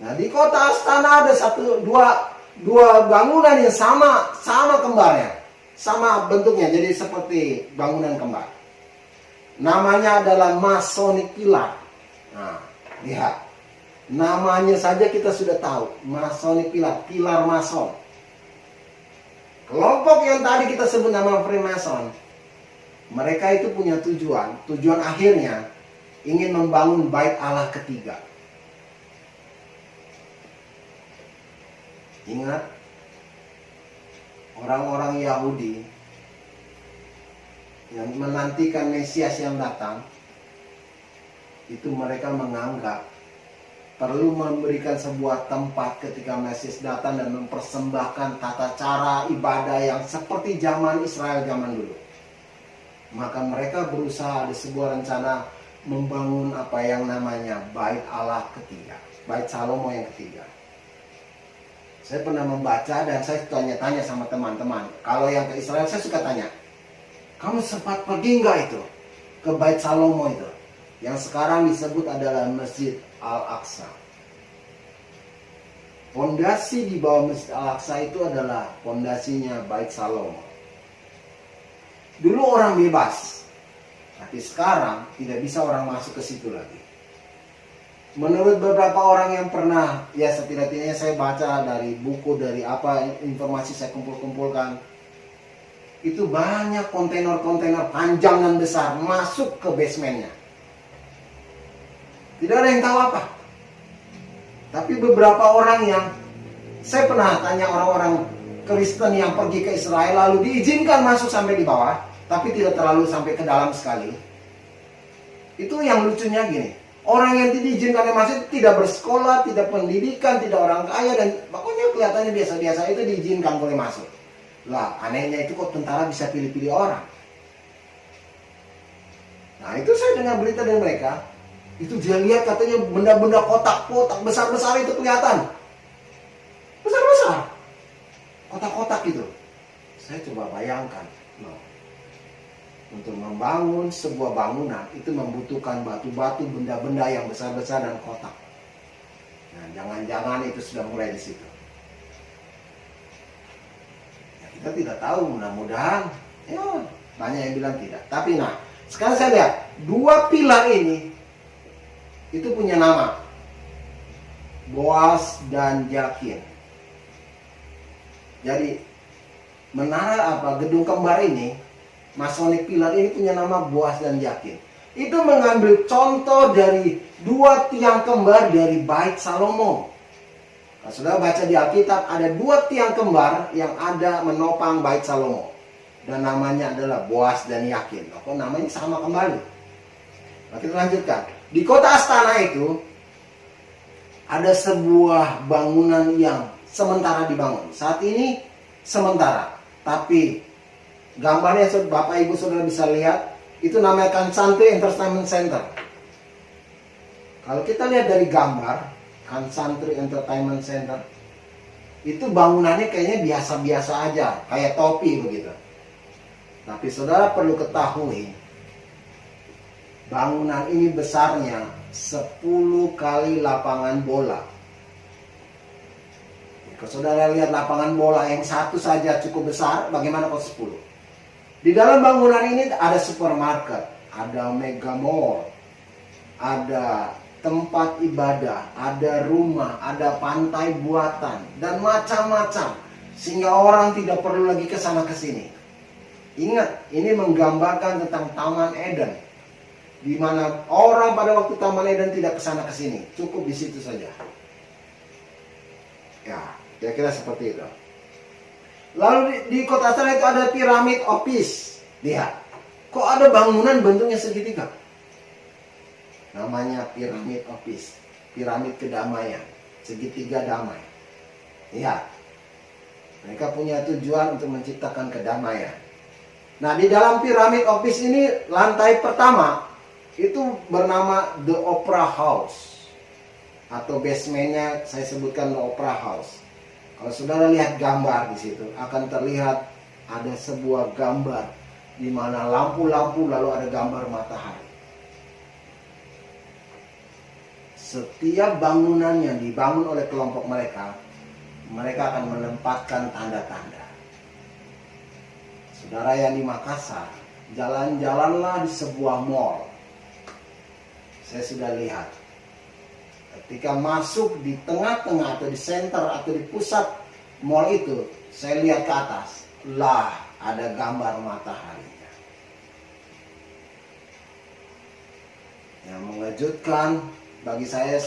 Nah, di kota Astana ada dua bangunan yang sama kembarnya. Sama bentuknya, jadi seperti bangunan kembar. Namanya adalah Masonic Pillar. Nah, lihat. Namanya saja kita sudah tahu. Masonic Pillar, pilar Mason. Kelompok yang tadi kita sebut nama Freemason, mereka itu punya tujuan. Tujuan akhirnya ingin membangun bait Allah ketiga. Ingat, orang-orang Yahudi yang menantikan Mesias yang datang, itu mereka menganggap perlu memberikan sebuah tempat ketika Mesias datang dan mempersembahkan tata cara ibadah yang seperti zaman Israel zaman dulu. Maka mereka berusaha ada sebuah rencana membangun apa yang namanya bait Allah ketiga, bait Salomo yang ketiga. Saya pernah membaca dan saya tanya-tanya sama teman-teman. Kalau yang ke Israel saya suka tanya, kamu sempat pergi nggak itu ke bait Salomo itu? Yang sekarang disebut adalah Masjid Al-Aqsa. Pondasi di bawah Masjid Al-Aqsa itu adalah pondasinya bait Salomo. Dulu orang bebas, tapi sekarang tidak bisa orang masuk ke situ lagi. Menurut beberapa orang yang pernah, ya setidaknya saya baca dari buku, dari apa informasi saya kumpulkan, itu banyak kontainer-kontainer panjang dan besar masuk ke basementnya. Tidak ada yang tahu apa. Tapi beberapa orang yang saya pernah tanya orang-orang Kristen yang pergi ke Israel lalu diizinkan masuk sampai di bawah, tapi tidak terlalu sampai ke dalam sekali. Itu yang lucunya gini, orang yang diizinkan masuk tidak bersekolah, tidak pendidikan, tidak orang kaya, dan pokoknya kelihatannya biasa-biasa itu diizinkan boleh masuk. Lah, anehnya itu kok tentara bisa pilih-pilih orang. Nah, itu saya dengar berita dari mereka. Itu dia lihat katanya benda-benda kotak-kotak besar-besar itu kelihatan. Besar-besar. Kotak-kotak itu. Saya coba bayangkan. No. Untuk membangun sebuah bangunan itu membutuhkan batu-batu, benda-benda yang besar-besar dan kotak. Nah, jangan-jangan itu sudah mulai di situ. Ya, kita tidak tahu, mudah-mudahan. Ya, banyak yang bilang tidak. Tapi nah, sekarang saya lihat 2 pilar ini itu punya nama, Boas dan Yakin. Jadi menara gedung kembar ini, Masonic Pillar ini punya nama Boas dan Yakin. Itu mengambil contoh dari 2 tiang kembar dari bait Salomo. Nah, saudara baca di Alkitab ada 2 tiang kembar yang ada menopang bait Salomo, dan namanya adalah Boas dan Yakin. Kok namanya sama kembali? Nah, kita lanjutkan. Di kota Astana itu ada sebuah bangunan yang sementara dibangun. Saat ini sementara, tapi gambarnya Bapak Ibu Saudara bisa lihat, itu namanya Kansantri Entertainment Center. Kalau kita lihat dari gambar Kansantri Entertainment Center, itu bangunannya kayaknya biasa-biasa aja, kayak topi begitu. Tapi saudara perlu ketahui, bangunan ini besarnya 10 kali lapangan bola. Kalau saudara lihat lapangan bola yang satu saja cukup besar, bagaimana kalau 10? Di dalam bangunan ini ada supermarket, ada mega mall, ada tempat ibadah, ada rumah, ada pantai buatan, dan macam-macam. Sehingga orang tidak perlu lagi ke sana ke sini. Ingat, ini menggambarkan tentang Taman Eden, di mana orang pada waktu Taman Eden tidak ke sana ke sini, cukup di situ saja. Ya, kira-kira seperti itu. Lalu di kota sana itu ada piramid Opis. Lihat, kok ada bangunan bentuknya segitiga? Namanya piramid Opis, piramid kedamaian, segitiga damai. Lihat, mereka punya tujuan untuk menciptakan kedamaian. Nah, di dalam piramid Opis ini, lantai pertama itu bernama The Opera House, atau basementnya saya sebutkan The Opera House. Kalau saudara lihat gambar di situ, akan terlihat ada sebuah gambar di mana lampu-lampu lalu ada gambar matahari. Setiap bangunan yang dibangun oleh kelompok mereka, mereka akan menempatkan tanda-tanda. Saudara yang di Makassar, jalan-jalanlah di sebuah mall. Saya sudah lihat. Ketika masuk di tengah-tengah atau di center atau di pusat mall itu, saya lihat ke atas. Lah, ada gambar mataharinya. Yang mengejutkan bagi saya,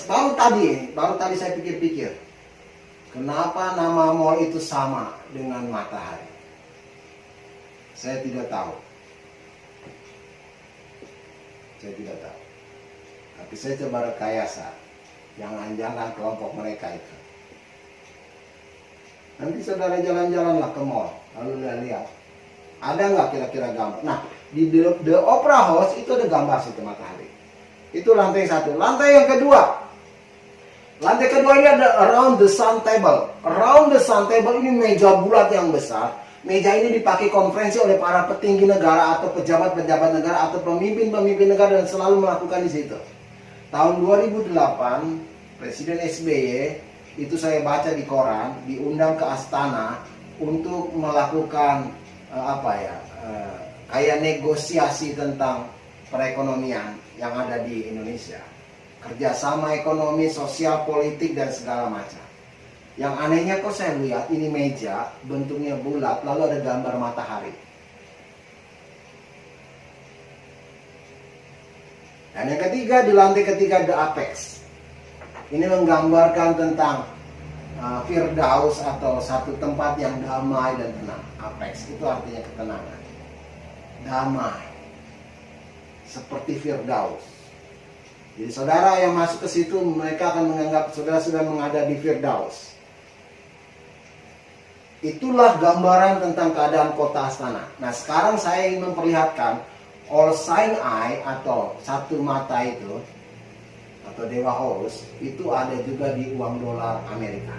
baru tadi saya pikir-pikir, kenapa nama mall itu sama dengan matahari? Saya tidak tahu. Tapi saya coba rekayasa, jangan-jangan kelompok mereka itu. Nanti saudara jalan-jalanlah ke mall, lalu lihat, ada nggak kira-kira gambar? Nah, di The Opera House itu ada gambar situ matahari. Itu lantai satu. Lantai yang kedua. Lantai kedua ini ada Around the Sun Table. Around the Sun Table ini meja bulat yang besar. Meja ini dipakai konferensi oleh para petinggi negara atau pejabat-pejabat negara atau pemimpin-pemimpin negara dan selalu melakukan di situ. Tahun 2008, Presiden SBY, itu saya baca di koran, diundang ke Astana untuk melakukan kayak negosiasi tentang perekonomian yang ada di Indonesia, kerjasama ekonomi, sosial, politik, dan segala macam. Yang anehnya kok saya lihat ini meja bentuknya bulat, lalu ada gambar matahari. Dan yang ketiga, di lantai ketiga The Apex. Ini menggambarkan tentang Firdaus atau satu tempat yang damai dan tenang. Apex itu artinya ketenangan, damai, seperti Firdaus. Jadi saudara yang masuk ke situ, mereka akan menganggap saudara sudah mengada di Firdaus. Itulah gambaran tentang keadaan kota Astana. Nah, sekarang saya ingin memperlihatkan All Seeing Eye atau satu mata itu, atau Dewa Horus, itu ada juga di uang dolar Amerika.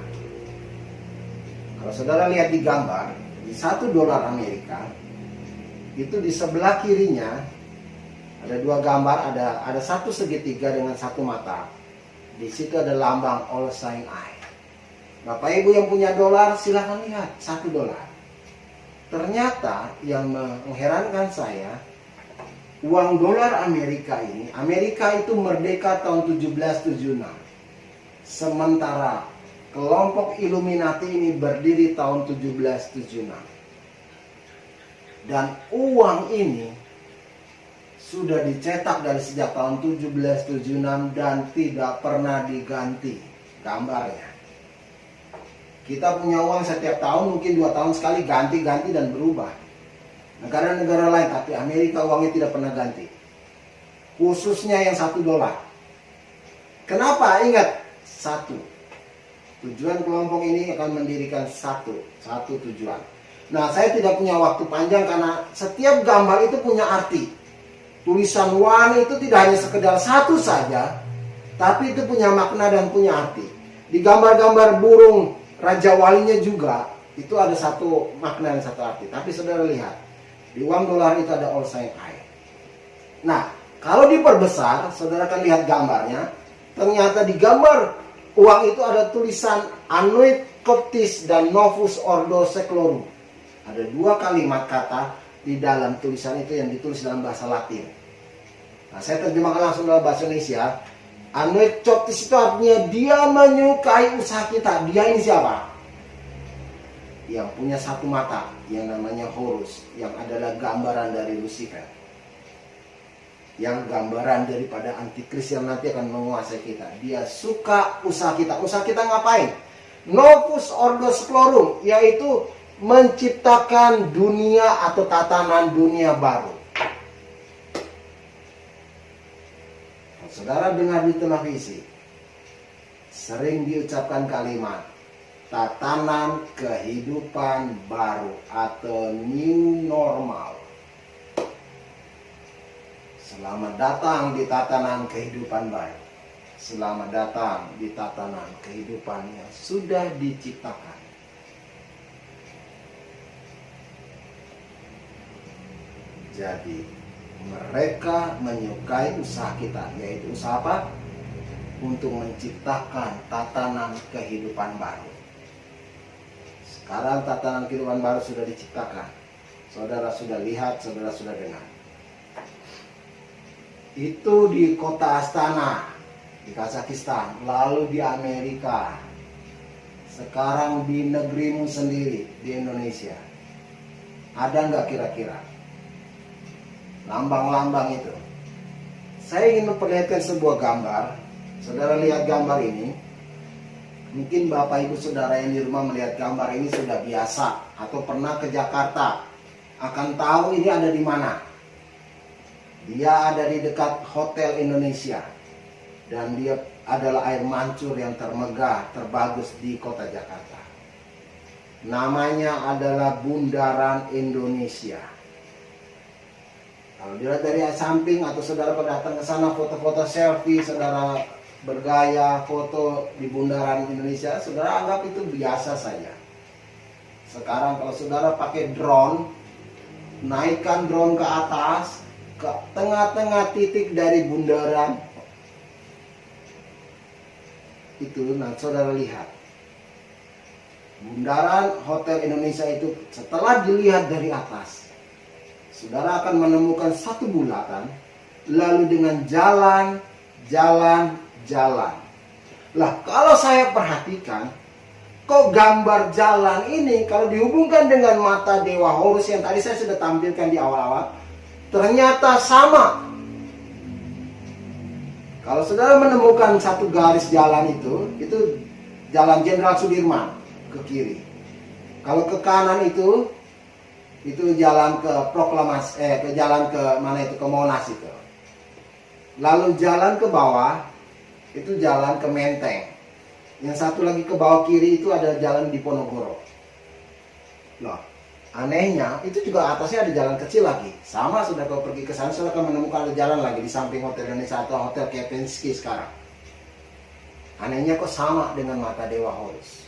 Kalau saudara lihat di gambar, di $1 Amerika, itu di sebelah kirinya ada dua gambar, ada satu segitiga dengan satu mata. Di situ ada lambang All Seeing Eye. Bapak Ibu yang punya dolar, silahkan lihat $1. Ternyata yang mengherankan saya, uang dolar Amerika ini, Amerika itu merdeka tahun 1776. Sementara kelompok Illuminati ini berdiri tahun 1776. Dan uang ini sudah dicetak dari sejak tahun 1776 dan tidak pernah diganti gambarnya. Kita punya uang setiap tahun, mungkin 2 tahun sekali ganti-ganti dan berubah. Negara-negara lain, tapi Amerika uangnya tidak pernah ganti. Khususnya yang $1. Kenapa? Ingat, satu. Tujuan kelompok ini akan mendirikan satu tujuan. Nah, saya tidak punya waktu panjang karena setiap gambar itu punya arti. Tulisan one itu tidak hanya sekedar satu saja, tapi itu punya makna dan punya arti. Di gambar-gambar burung Raja walinya juga itu ada satu makna dan satu arti. Tapi saudara lihat, di uang dolar itu ada all sign I. Nah, kalau diperbesar, saudara akan lihat gambarnya. Ternyata di gambar uang itu ada tulisan Annuit Coptis dan Novus Ordo Seclorum. Ada dua kalimat kata di dalam tulisan itu yang ditulis dalam bahasa Latin. Nah, saya terjemahkan langsung dalam bahasa Indonesia. Annuit Coptis itu artinya dia menyukai usaha kita. Dia ini siapa? Yang punya satu mata, yang namanya Horus, yang adalah gambaran dari Lucifer, yang gambaran daripada antikris yang nanti akan menguasai kita. Dia suka usaha kita. Usaha kita ngapain? Novus Ordo Seclorum, yaitu menciptakan dunia atau tatanan dunia baru. Saudara dengar di televisi, sering diucapkan kalimat tatanan kehidupan baru atau new normal. Selamat datang di tatanan kehidupan baru. Selamat datang di tatanan kehidupan yang sudah diciptakan. Jadi mereka menyukai usaha kita, yaitu usaha apa? Untuk menciptakan tatanan kehidupan baru. Sekarang tatanan kehidupan baru sudah diciptakan. Saudara sudah lihat, saudara sudah dengar. Itu di kota Astana, di Kazakhstan, lalu di Amerika. Sekarang di negerimu sendiri, di Indonesia. Ada nggak kira-kira lambang-lambang itu? Saya ingin memperlihatkan sebuah gambar. Saudara lihat gambar ini. Mungkin Bapak Ibu Saudara yang di rumah melihat gambar ini sudah biasa atau pernah ke Jakarta, akan tahu ini ada di mana. Dia ada di dekat Hotel Indonesia, dan dia adalah air mancur yang termegah, terbagus di kota Jakarta. Namanya adalah Bundaran Indonesia. Kalau dilihat dari samping atau saudara datang ke sana foto-foto selfie, saudara bergaya foto di Bundaran Indonesia, saudara anggap itu biasa saja. Sekarang kalau saudara pakai drone, naikkan drone ke atas, ke tengah-tengah titik dari bundaran itu, nah saudara lihat Bundaran Hotel Indonesia itu. Setelah dilihat dari atas, saudara akan menemukan satu bulatan, lalu dengan jalan. Lah, kalau saya perhatikan, kok gambar jalan ini kalau dihubungkan dengan mata Dewa Horus yang tadi saya sudah tampilkan di awal-awal, ternyata sama. Kalau saudara menemukan satu garis jalan itu Jalan Jenderal Sudirman ke kiri. Kalau ke kanan itu jalan ke Proklamasi, ke jalan ke mana itu, ke Monas itu. Lalu jalan ke bawah itu jalan ke Menteng. Yang satu lagi ke bawah kiri itu ada jalan di Ponorogo. Loh, anehnya itu juga atasnya ada jalan kecil lagi. Sama, sudah kau pergi ke sana sudah akan menemukan ada jalan lagi di samping Hotel Indonesia atau Hotel Kempinski sekarang. Anehnya kok sama dengan mata Dewa Horus.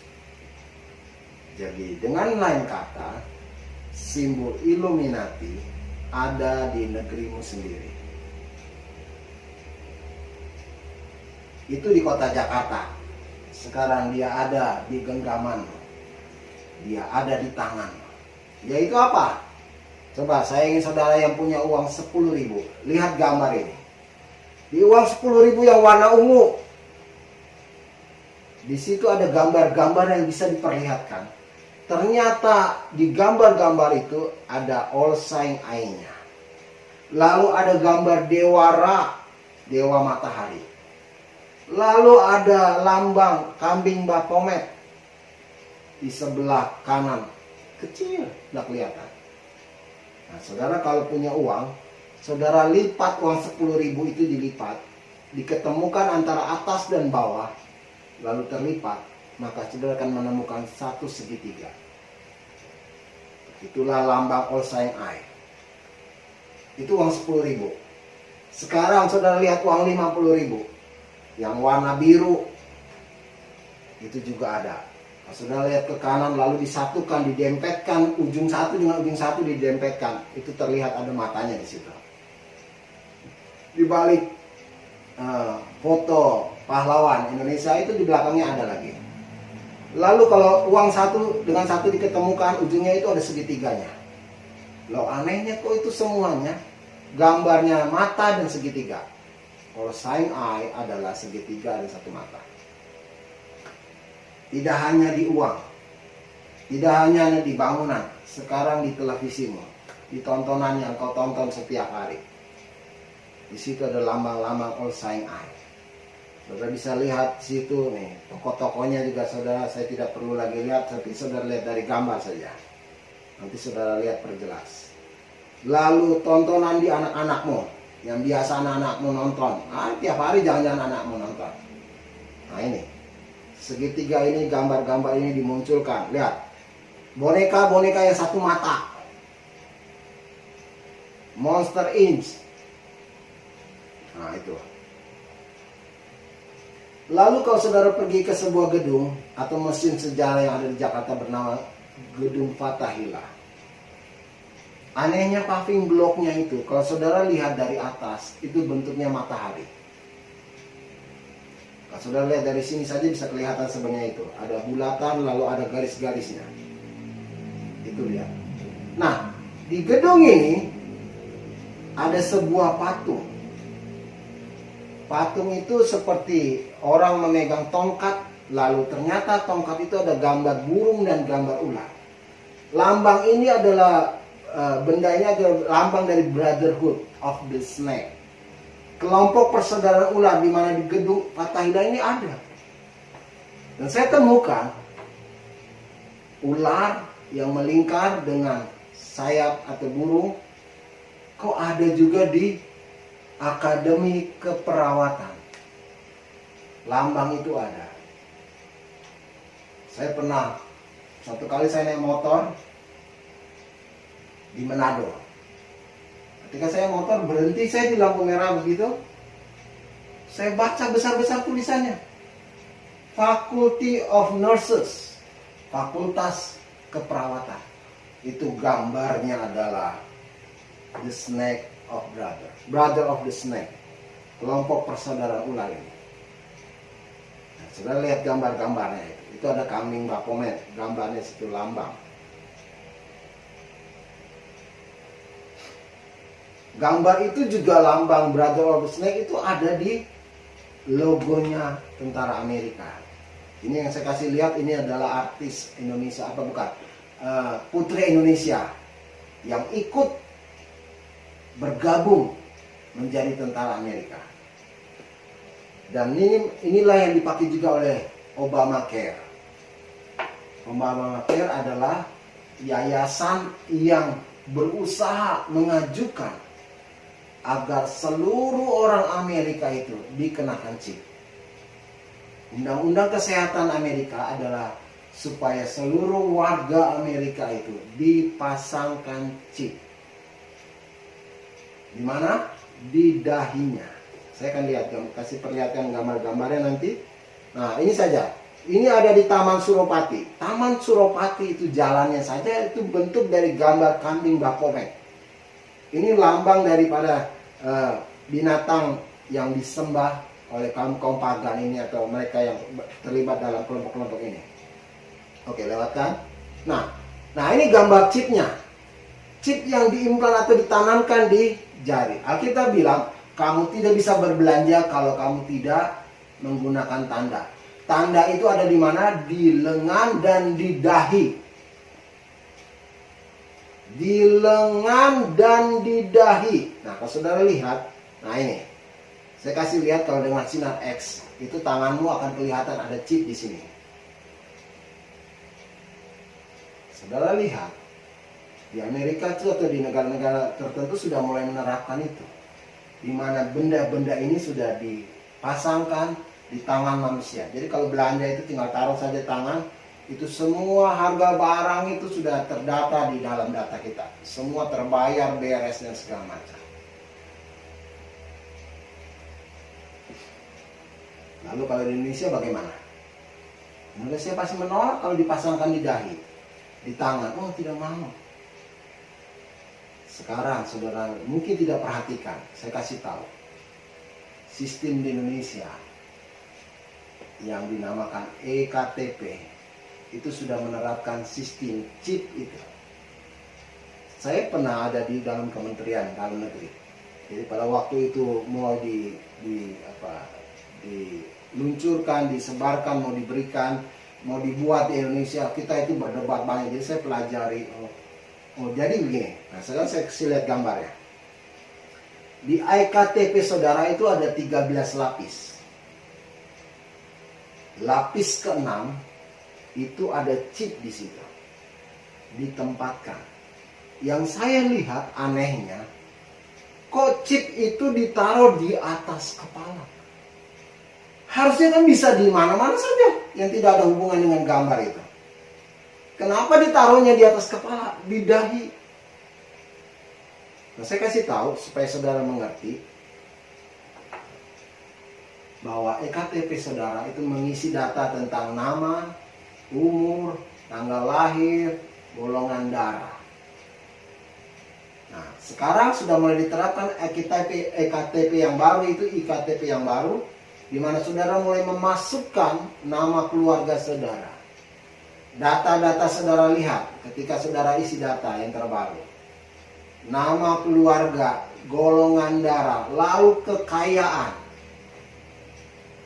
Jadi dengan lain kata, simbol Illuminati ada di negerimu sendiri. Itu di kota Jakarta. Sekarang dia ada di genggaman. Dia ada di tangan. Yaitu apa? Coba saya ingin saudara yang punya uang 10.000, lihat gambar ini. Di uang 10.000 yang warna ungu, di situ ada gambar-gambar yang bisa diperlihatkan. Ternyata di gambar-gambar itu ada all sign I-nya. Lalu ada gambar Dewa Ra, Dewa Matahari. Lalu ada lambang kambing Baphomet di sebelah kanan, kecil, tidak kelihatan. Nah, saudara kalau punya uang, saudara lipat uang 10.000 itu dilipat, diketemukan antara atas dan bawah, lalu terlipat, maka saudara akan menemukan satu segitiga. Itulah lambang all sign I. Itu uang 10.000. Sekarang saudara lihat uang 50.000. Yang warna biru itu juga ada. Kalau saudara lihat ke kanan lalu disatukan, didempetkan, ujung satu dengan ujung satu didempetkan, itu terlihat ada matanya di situ. Di balik foto pahlawan Indonesia itu di belakangnya ada lagi. Lalu kalau uang satu dengan satu diketemukan, ujungnya itu ada segitiganya. Loh, anehnya kok itu semuanya gambarnya mata dan segitiga. Kalau sign eye adalah segitiga dan satu mata. Tidak hanya di uang, tidak hanya di bangunan, sekarang di televisimu, di tontonan yang kau tonton setiap hari. Di situ ada lambang-lambang all sign eye. Saudara bisa lihat di situ nih, tokoh-tokohnya juga saudara, saya tidak perlu lagi lihat, tapi saudara lihat dari gambar saja. Nanti saudara lihat perjelas. Lalu tontonan di anak-anakmu, yang biasa anak-anakmu nonton. Tiap hari jangan-jangan anakmu nonton. Nah ini, segitiga ini, gambar-gambar ini dimunculkan. Lihat, boneka-boneka yang satu mata. Monster Inc. Nah itu. Lalu kalau saudara pergi ke sebuah gedung atau museum sejarah yang ada di Jakarta bernama Gedung Fathahillah. Anehnya paving blocknya itu, kalau saudara lihat dari atas, itu bentuknya matahari. Kalau saudara lihat dari sini saja bisa kelihatan sebenarnya itu. Ada bulatan lalu ada garis-garisnya. Itu lihat. Nah, di gedung ini ada sebuah patung. Patung itu seperti orang memegang tongkat, lalu ternyata tongkat itu ada gambar burung dan gambar ular. Lambang ini adalah benda ini adalah lambang dari Brotherhood of the Snake, kelompok persaudaraan ular, di mana di gedung Fathahillah ini ada. Dan saya temukan ular yang melingkar dengan sayap atau burung, kok ada juga di Akademi Keperawatan. Lambang itu ada. Saya pernah, satu kali saya naik motor di Manado. Ketika saya motor berhenti, saya di lampu merah begitu, saya baca besar-besar tulisannya, Faculty of Nurses, Fakultas Keperawatan. Itu gambarnya adalah The Snake of Brother of the Snake, kelompok persaudaraan ular ini. Nah, saudara lihat gambar-gambarnya itu ada kambing Baphomet, gambarnya situ lambang. Gambar itu juga lambang Brother of the Snake itu ada di logonya tentara Amerika. Ini yang saya kasih lihat, ini adalah artis Indonesia, apa bukan? Putri Indonesia yang ikut bergabung menjadi tentara Amerika. Dan inilah yang dipakai juga oleh Obamacare. Obamacare adalah yayasan yang berusaha mengajukan agar seluruh orang Amerika itu dikenakan chip. Undang-undang kesehatan Amerika adalah supaya seluruh warga Amerika itu dipasangkan chip. Di mana? Di dahinya. Saya akan lihat, kasih perlihatkan gambar-gambarnya nanti. Nah, ini saja. Ini ada di Taman Suropati. Taman Suropati itu jalannya saja itu bentuk dari gambar kambing Baphomet. Ini lambang daripada binatang yang disembah oleh kaum pagan ini atau mereka yang terlibat dalam kelompok-kelompok ini. Oke, lewatkan. Nah, ini gambar chipnya. Chip yang diimplan atau ditanamkan di jari. Alkitab bilang, kamu tidak bisa berbelanja kalau kamu tidak menggunakan tanda. Tanda itu ada di mana? Di lengan dan di dahi. Di lengan dan di dahi. Nah, kalau saudara lihat, nah ini. Saya kasih lihat kalau dengan sinar X, itu tanganmu akan kelihatan ada chip di sini. Saudara lihat, di Amerika itu atau di negara-negara tertentu sudah mulai menerapkan itu. Di mana benda-benda ini sudah dipasangkan di tangan manusia. Jadi kalau belanja itu tinggal taruh saja tangan, itu semua harga barang itu sudah terdata di dalam data kita. Semua terbayar, beres dan segala macam. Lalu kalau di Indonesia bagaimana? Indonesia pasti menolak kalau dipasangkan di dahi, di tangan. Oh, tidak mau. Sekarang saudara mungkin tidak perhatikan, saya kasih tahu. Sistem di Indonesia yang dinamakan EKTP itu sudah menerapkan sistem chip itu. Saya pernah ada di dalam Kementerian Dalam Negeri. Jadi pada waktu itu mau diluncurkan, disebarkan, mau diberikan, mau dibuat di Indonesia, kita itu berdebat banyak. Jadi saya pelajari. Oh jadi begini. Nah sekarang saya kasih lihat gambarnya. Di EKTP saudara itu ada 13 lapis. Lapis ke-6 itu ada chip di situ. Ditempatkan. Yang saya lihat anehnya, kok chip itu ditaruh di atas kepala? Harusnya kan bisa di mana-mana saja yang tidak ada hubungan dengan gambar itu. Kenapa ditaruhnya di atas kepala, di dahi? Nah, saya kasih tahu supaya saudara mengerti bahwa EKTP saudara itu mengisi data tentang nama, umur, tanggal lahir, golongan darah. Nah, sekarang sudah mulai diterapkan EKTP yang baru itu IKTP yang baru, di mana saudara mulai memasukkan nama keluarga saudara. Data-data saudara lihat ketika saudara isi data yang terbaru. Nama keluarga, golongan darah, lalu kekayaan.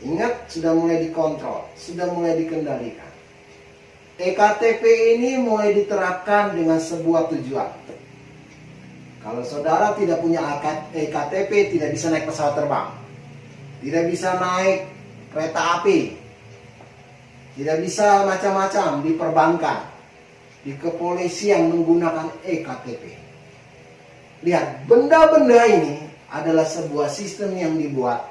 Ingat, sudah mulai dikontrol, sudah mulai dikendalikan. EKTP ini mulai diterapkan dengan sebuah tujuan. Kalau saudara tidak punya EKTP, tidak bisa naik pesawat terbang. Tidak bisa naik kereta api. Tidak bisa macam-macam di perbankan, di kepolisian menggunakan EKTP. Lihat, benda-benda ini adalah sebuah sistem yang dibuat.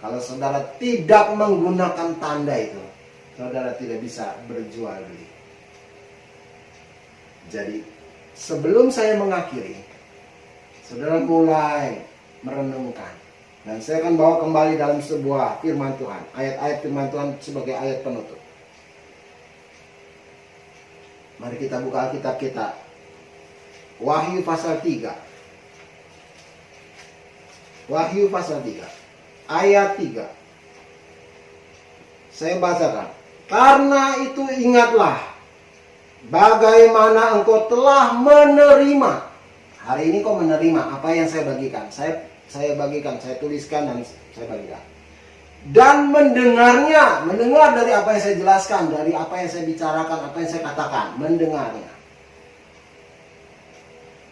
Kalau saudara tidak menggunakan tanda itu, saudara tidak bisa berjual beli. Jadi, sebelum saya mengakhiri, saudara mulai merenungkan. Dan saya akan bawa kembali dalam sebuah firman Tuhan. Ayat-ayat firman Tuhan sebagai ayat penutup. Mari kita buka Alkitab kita. Wahyu pasal 3. Wahyu pasal 3. Ayat 3. Saya bacakan. Karena itu ingatlah bagaimana engkau telah menerima. Hari ini kau menerima apa yang saya bagikan. Saya bagikan, saya tuliskan dan saya bagikan. Dan mendengarnya, mendengar dari apa yang saya jelaskan, dari apa yang saya bicarakan, apa yang saya katakan, mendengarnya.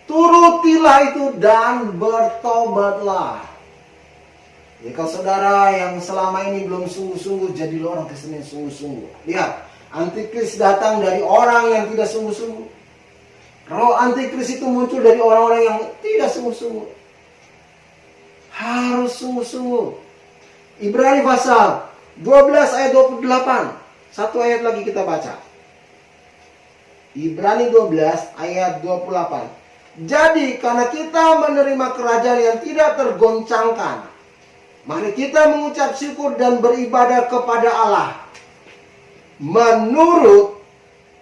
Turutilah itu dan bertobatlah. Ya, kalau saudara yang selama ini belum sungguh-sungguh, jadilah orang Kristen yang sungguh-sungguh. Lihat, antikris datang dari orang yang tidak sungguh-sungguh. Roh antikris itu muncul dari orang-orang yang tidak sungguh-sungguh. Harus sungguh-sungguh. Ibrani pasal 12 ayat 28. Satu ayat lagi kita baca. Ibrani 12 ayat 28. Jadi karena kita menerima kerajaan yang tidak tergoncangkan, mari kita mengucap syukur dan beribadah kepada Allah menurut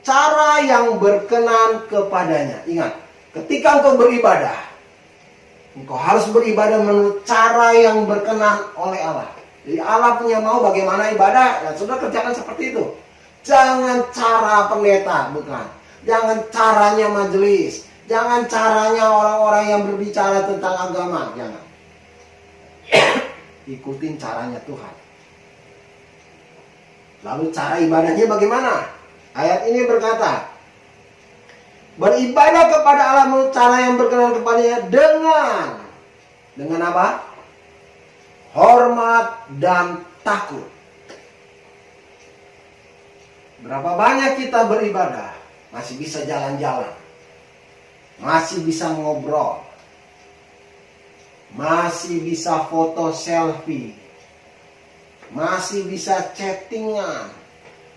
cara yang berkenan kepadanya. Ingat, ketika engkau beribadah, engkau harus beribadah menurut cara yang berkenan oleh Allah. Jadi Allah punya mau bagaimana ibadah, dan saudara kerjakan seperti itu. Jangan cara pendeta, bukan. Jangan caranya majelis. Jangan caranya orang-orang yang berbicara tentang agama, jangan. Ikutin caranya Tuhan. Lalu cara ibadahnya bagaimana? Ayat ini berkata, beribadah kepada Allah menurut cara yang berkenan kepadanya dengan apa? Hormat dan takut. Berapa banyak kita beribadah, masih bisa jalan-jalan, masih bisa ngobrol, masih bisa foto selfie, masih bisa chattingan,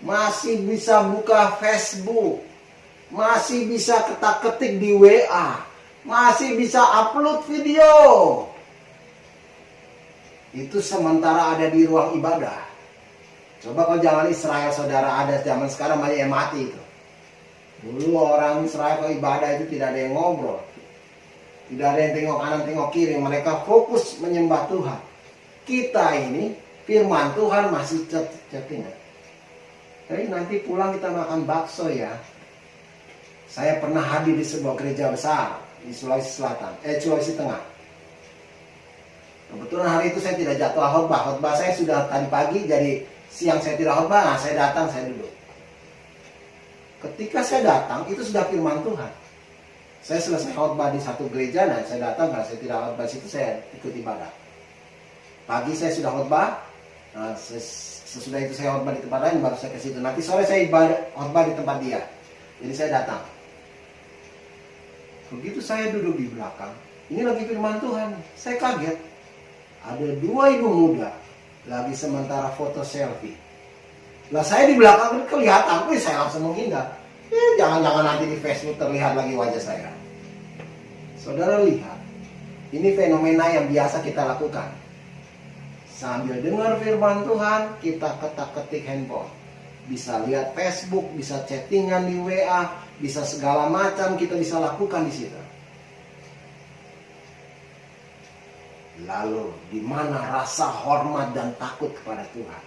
masih bisa buka Facebook, masih bisa ketik-ketik di WA, masih bisa upload video. Itu sementara ada di ruang ibadah. Coba kalau zaman Israel saudara, ada zaman sekarang banyak yang mati itu. Dulu orang Israel kalau ibadah itu tidak ada yang ngobrol. Tidak ada yang tengok kanan tengok kiri. Mereka fokus menyembah Tuhan. Kita ini firman Tuhan masih chattingan. Jadi nanti pulang kita makan bakso ya. Saya pernah hadir di sebuah gereja besar di Sulawesi Selatan, Sulawesi Tengah. Kebetulan hari itu saya tidak jadwal khotbah. Khotbah saya sudah tadi pagi, jadi siang saya tidak khotbah. Nah, saya datang, saya duduk. Ketika saya datang, itu sudah firman Tuhan. Saya selesai khotbah di satu gereja, dan saya datang karena saya tidak khotbah di situ, saya ikut ibadah. Pagi saya sudah khotbah. Nah, sesudah itu saya khotbah di tempat lain, baru saya ke situ. Nanti sore saya khotbah di tempat dia. Jadi saya datang. Begitu saya duduk di belakang, ini lagi firman Tuhan. Saya kaget. Ada dua ibu muda lagi sementara foto selfie. Lah saya di belakang kelihatan, saya langsung menghindar. Jangan-jangan nanti di Facebook terlihat lagi wajah saya. Saudara lihat, ini fenomena yang biasa kita lakukan. Sambil dengar firman Tuhan, kita ketik handphone. Bisa lihat Facebook, bisa chattingan di WA, bisa segala macam kita bisa lakukan di situ. Lalu di mana rasa hormat dan takut kepada Tuhan?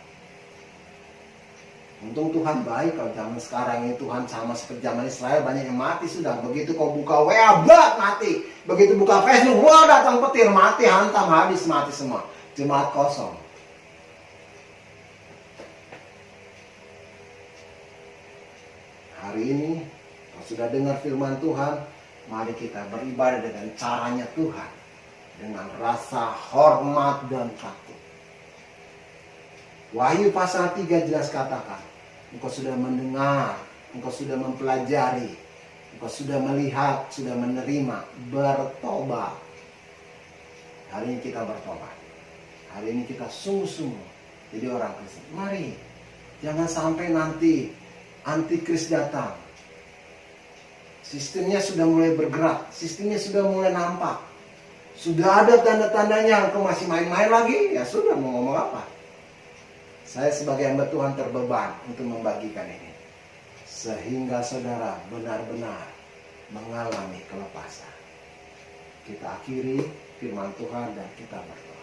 Untung Tuhan baik. Kalau zaman sekarang ini Tuhan sama seperti zaman Israel, banyak yang mati sudah. Begitu kau buka WA, mati. Begitu buka Facebook, datang petir, mati, hantam, habis, mati semua. Jemaat kosong. Hari ini, kalau sudah dengar firman Tuhan, mari kita beribadah dengan caranya Tuhan. Dengan rasa hormat dan takut. Wahyu pasal 3 jelas katakan, engkau sudah mendengar, engkau sudah mempelajari, engkau sudah melihat, sudah menerima, bertobat. Hari ini kita bertobat. Hari ini kita sungguh-sungguh jadi orang Kristen. Mari, jangan sampai nanti antikris datang. Sistemnya sudah mulai bergerak, sistemnya sudah mulai nampak. Sudah ada tanda-tandanya, engkau masih main-main lagi, ya sudah, mau ngomong apa? Saya sebagai hamba Tuhan terbeban untuk membagikan ini. Sehingga saudara benar-benar mengalami kelepasan. Kita akhiri firman Tuhan dan kita berdoa.